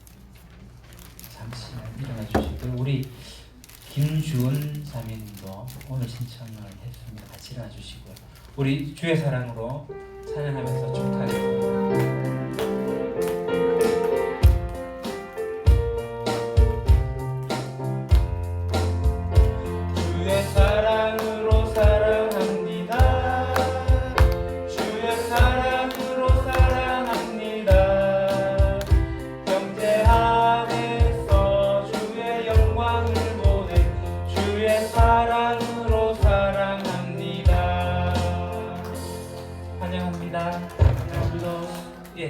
잠시 일어나 주시고요. 우리 김주은 자매님도 오늘 신청을 했습니다. 같이 일어나 주시고요. 우리 주의 사랑으로 찬양하면서 축하하겠습니다. 주의 사랑으로 사랑합니다. 주의 사랑으로 사랑합니다. 경제 안에서 주의 영광을 보내 주의 사랑으로 사랑합니다. 환영합니다.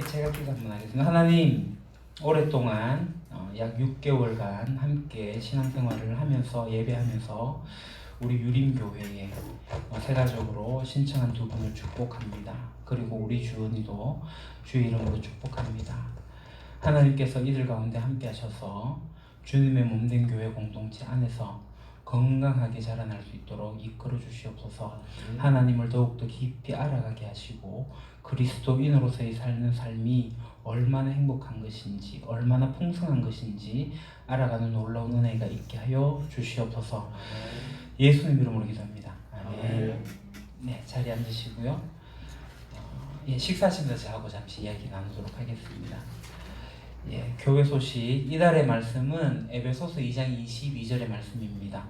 제가 기도 한번 하겠습니다. 하나님, 오랫동안 약 6개월간 함께 신앙생활을 하면서 예배하면서 우리 유림교회에 새가족으로 신청한 두 분을 축복합니다. 그리고 우리 주은이도 주의 이름으로 축복합니다. 하나님께서 이들 가운데 함께 하셔서 주님의 몸된 교회 공동체 안에서 건강하게 자라날 수 있도록 이끌어 주시옵소서. 하나님을 더욱더 깊이 알아가게 하시고 그리스도인으로서의 삶은 삶이 얼마나 행복한 것인지, 얼마나 풍성한 것인지 알아가는 놀라운 은혜가 있게 하여 주시옵소서. 예수님 이름으로 기도합니다. 아멘. 네, 자리에 앉으시고요. 식사하시면서 저하고 잠시 이야기 나누도록 하겠습니다. 교회 소식, 이달의 말씀은 에베소서 2장 22절의 말씀입니다.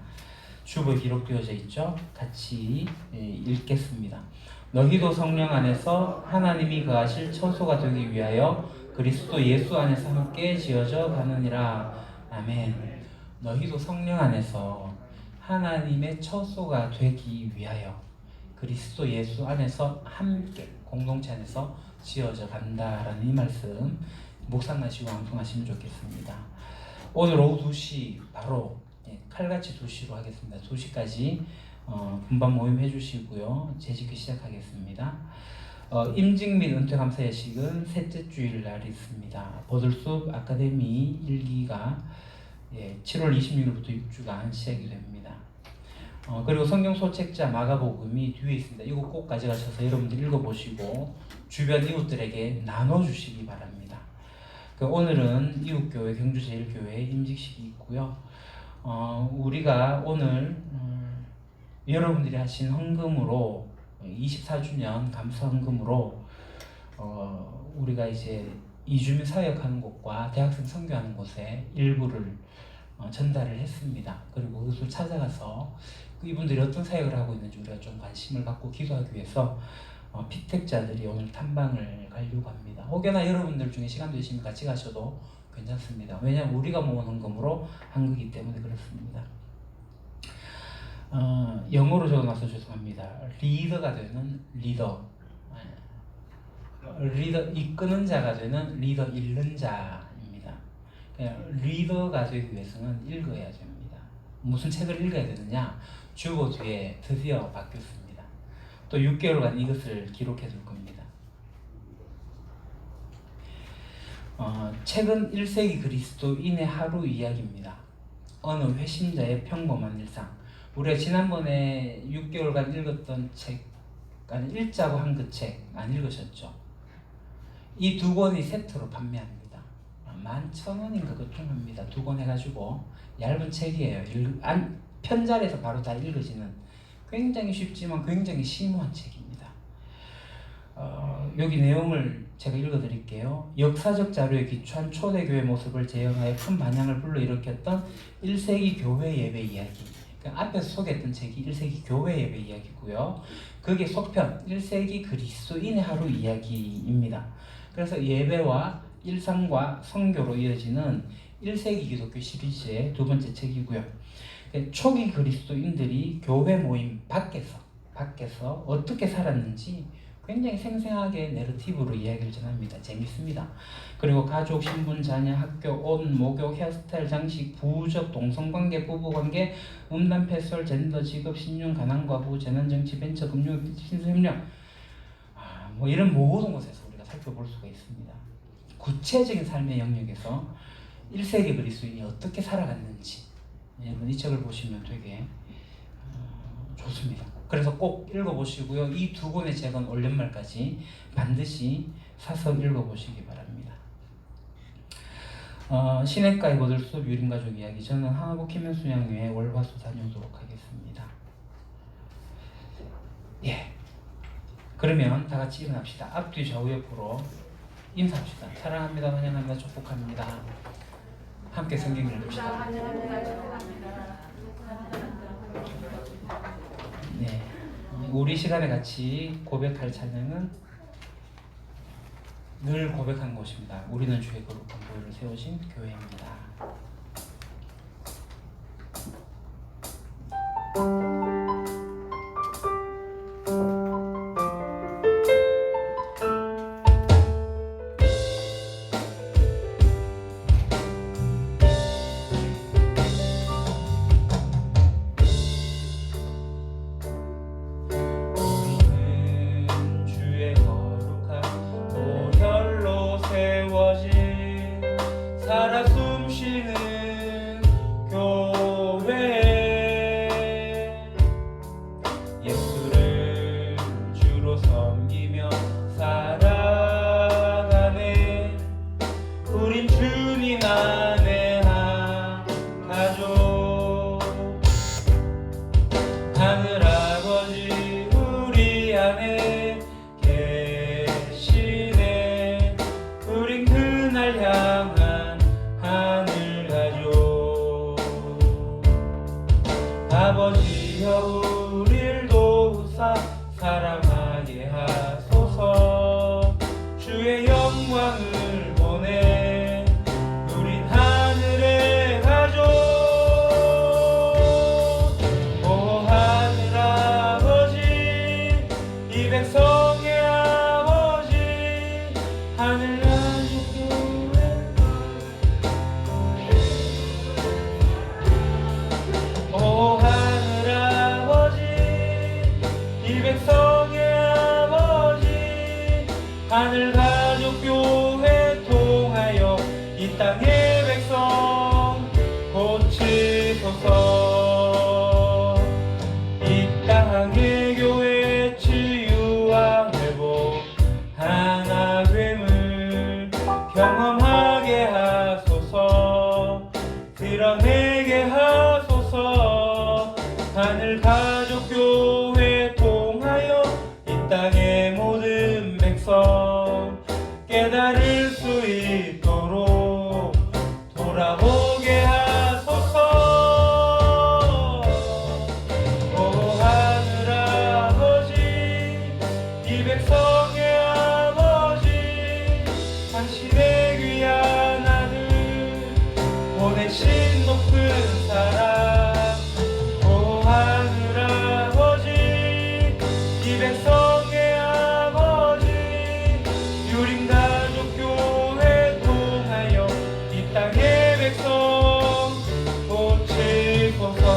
주보에 기록되어져 있죠. 같이 읽겠습니다. 너희도 성령 안에서 하나님이 거하실 처소가 되기 위하여 그리스도 예수 안에서 함께 지어져 가느니라. 아멘. 너희도 성령 안에서 하나님의 처소가 되기 위하여 그리스도 예수 안에서 함께 공동체 안에서 지어져 간다라는 이 말씀 묵상하시고 암송하시면 좋겠습니다. 오늘 오후 2시 바로 칼같이 2시로 하겠습니다. 2시까지 분반 모임 해주시고요. 재직기 시작하겠습니다. 임직 및 은퇴 감사 예식은 셋째 주일 날 있습니다. 보들숲 아카데미 1기가 7월 26일부터 6주간 시작이 됩니다. 그리고 성경 소책자 마가복음이 뒤에 있습니다. 이거 꼭 가져가셔서 여러분들 읽어보시고 주변 이웃들에게 나눠주시기 바랍니다. 오늘은 이웃교회 경주제일교회 임직식이 있고요. 우리가 오늘 여러분들이 하신 헌금으로 24주년 감사 헌금으로 우리가 이제 이주민 사역하는 곳과 대학생 선교하는 곳에 일부를 전달을 했습니다. 그리고 그것을 찾아가서 이분들이 어떤 사역을 하고 있는지 우리가 좀 관심을 갖고 기도하기 위해서 피택자들이 오늘 탐방을 가려고 합니다. 혹여나 여러분들 중에 시간 되시면 같이 가셔도 괜찮습니다. 왜냐하면 우리가 모은 헌금으로 한 거기 때문에 그렇습니다. 영어로 적어놔서 죄송합니다. 리더가 되는 리더, 이끄는 자가 되는 리더 읽는 자입니다. 리더가 되기 위해서는 읽어야 됩니다. 무슨 책을 읽어야 되느냐? 주보 뒤에 드디어 바뀌었습니다. 또 6개월간 이것을 기록해 둘 겁니다. 책은 1세기 그리스도인의 하루 이야기입니다. 어느 회심자의 평범한 일상. 우리가 지난번에 6개월간 읽었던 책, 아니 읽자고 한 그 책 안 읽으셨죠? 이 2권이 세트로 판매합니다. 11,000원인가 그쯤 합니다. 2권 해가지고 얇은 책이에요. 편자리에서 바로 다 읽어지는 굉장히 쉽지만 굉장히 심오한 책입니다. 여기 내용을 제가 읽어드릴게요. 역사적 자료에 기초한 초대교회 모습을 재현하여 큰 반향을 불러일으켰던 1세기 교회 예배 이야기. 그러니까 앞에서 소개했던 책이 1세기 교회 예배 이야기고요. 그게 속편 1세기 그리스도인의 하루 이야기입니다. 그래서 예배와 일상과 선교로 이어지는 1세기 기독교 시리즈의 2번째 책이고요. 초기 그리스도인들이 교회 모임 밖에서 어떻게 살았는지 굉장히 생생하게 내러티브로 이야기를 전합니다. 재밌습니다. 그리고 가족, 신분, 자녀, 학교, 옷, 목욕, 헤어스타일, 장식, 부적, 동성관계, 부부관계, 음란, 패설, 젠더, 직업, 신용, 가난, 과부, 재난정치, 벤처, 금융, 신성협력 뭐 이런 모든 곳에서 우리가 살펴볼 수가 있습니다. 구체적인 삶의 영역에서 1세기 그리스도인이 어떻게 살아갔는지 여러분 이 책을 보시면 되게 좋습니다. 그래서 꼭 읽어보시고요. 이 2권의 책은 올 연말까지 반드시 사서 읽어보시기 바랍니다. 시냇가의 보들숲 유림가족 이야기. 저는 하나국 김현수양회 월화수 다녀오도록 하겠습니다. 예. 그러면 다 같이 일어납시다. 앞뒤 좌우 옆으로 인사합시다. 사랑합니다. 환영합니다. 축복합니다. 함께 성경 읽읍시다. 네, 우리 시간에 같이 고백할 찬양은 늘 고백한 곳입니다. 우리는 주의 거룩한 보혈을 세우신 교회입니다. 살아 숨쉬는 교회 예수를 주로 섬기며 살아가네 우린 주님 안에 한 가족 하늘아버지 우리 안에 계시네 우린 그날 향한 아버지여 우릴 도우사 사랑하게 하소서 주의 영광을 보내 우린 하늘의 가족 오 하늘아버지 이 백성의 하늘 가족 교회 통하여 이 땅의 백성 고치소서. 이 땅의 교회 치유와 회복 하나됨을 경험하게 하소서. 드러내게 하소서. 하늘 가족 교회 통하여 이 땅의 모든 백성 깨달을 수 있도록 돌아오게 하소서. 오 하늘 아버지, 이 백성의 아버지, 당신의 귀한 아들 보내신 높은 사랑. 오 하늘 아버지, 이 백성의 아버지, 유림가족교회 통하여 이 땅의 백성 고치소서.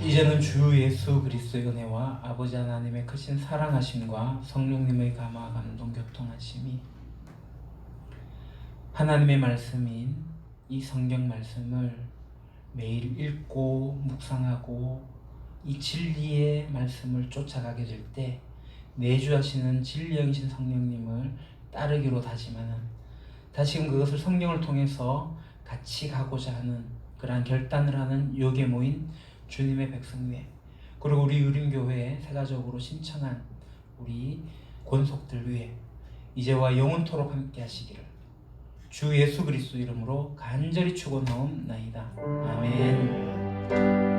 이제는 주 예수 그리스도의 은혜와 아버지 하나님의 크신 사랑하심과 성령님의 감화 감동 교통하심이 하나님의 말씀인 이 성경 말씀을 매일 읽고 묵상하고 이 진리의 말씀을 쫓아가게 될 때 내주하시는 진리이신 성령님을 따르기로 다짐하는, 다시금 그것을 성경을 통해서 같이 가고자 하는 그러한 결단을 하는 여기에 모인 주님의 백성들, 그리고 우리 유림교회에 세가적으로 신청한 우리 권속들 위해 이제와 영원토록 함께 하시기를 주 예수 그리스도 이름으로 간절히 축원하옵나이다. 아멘.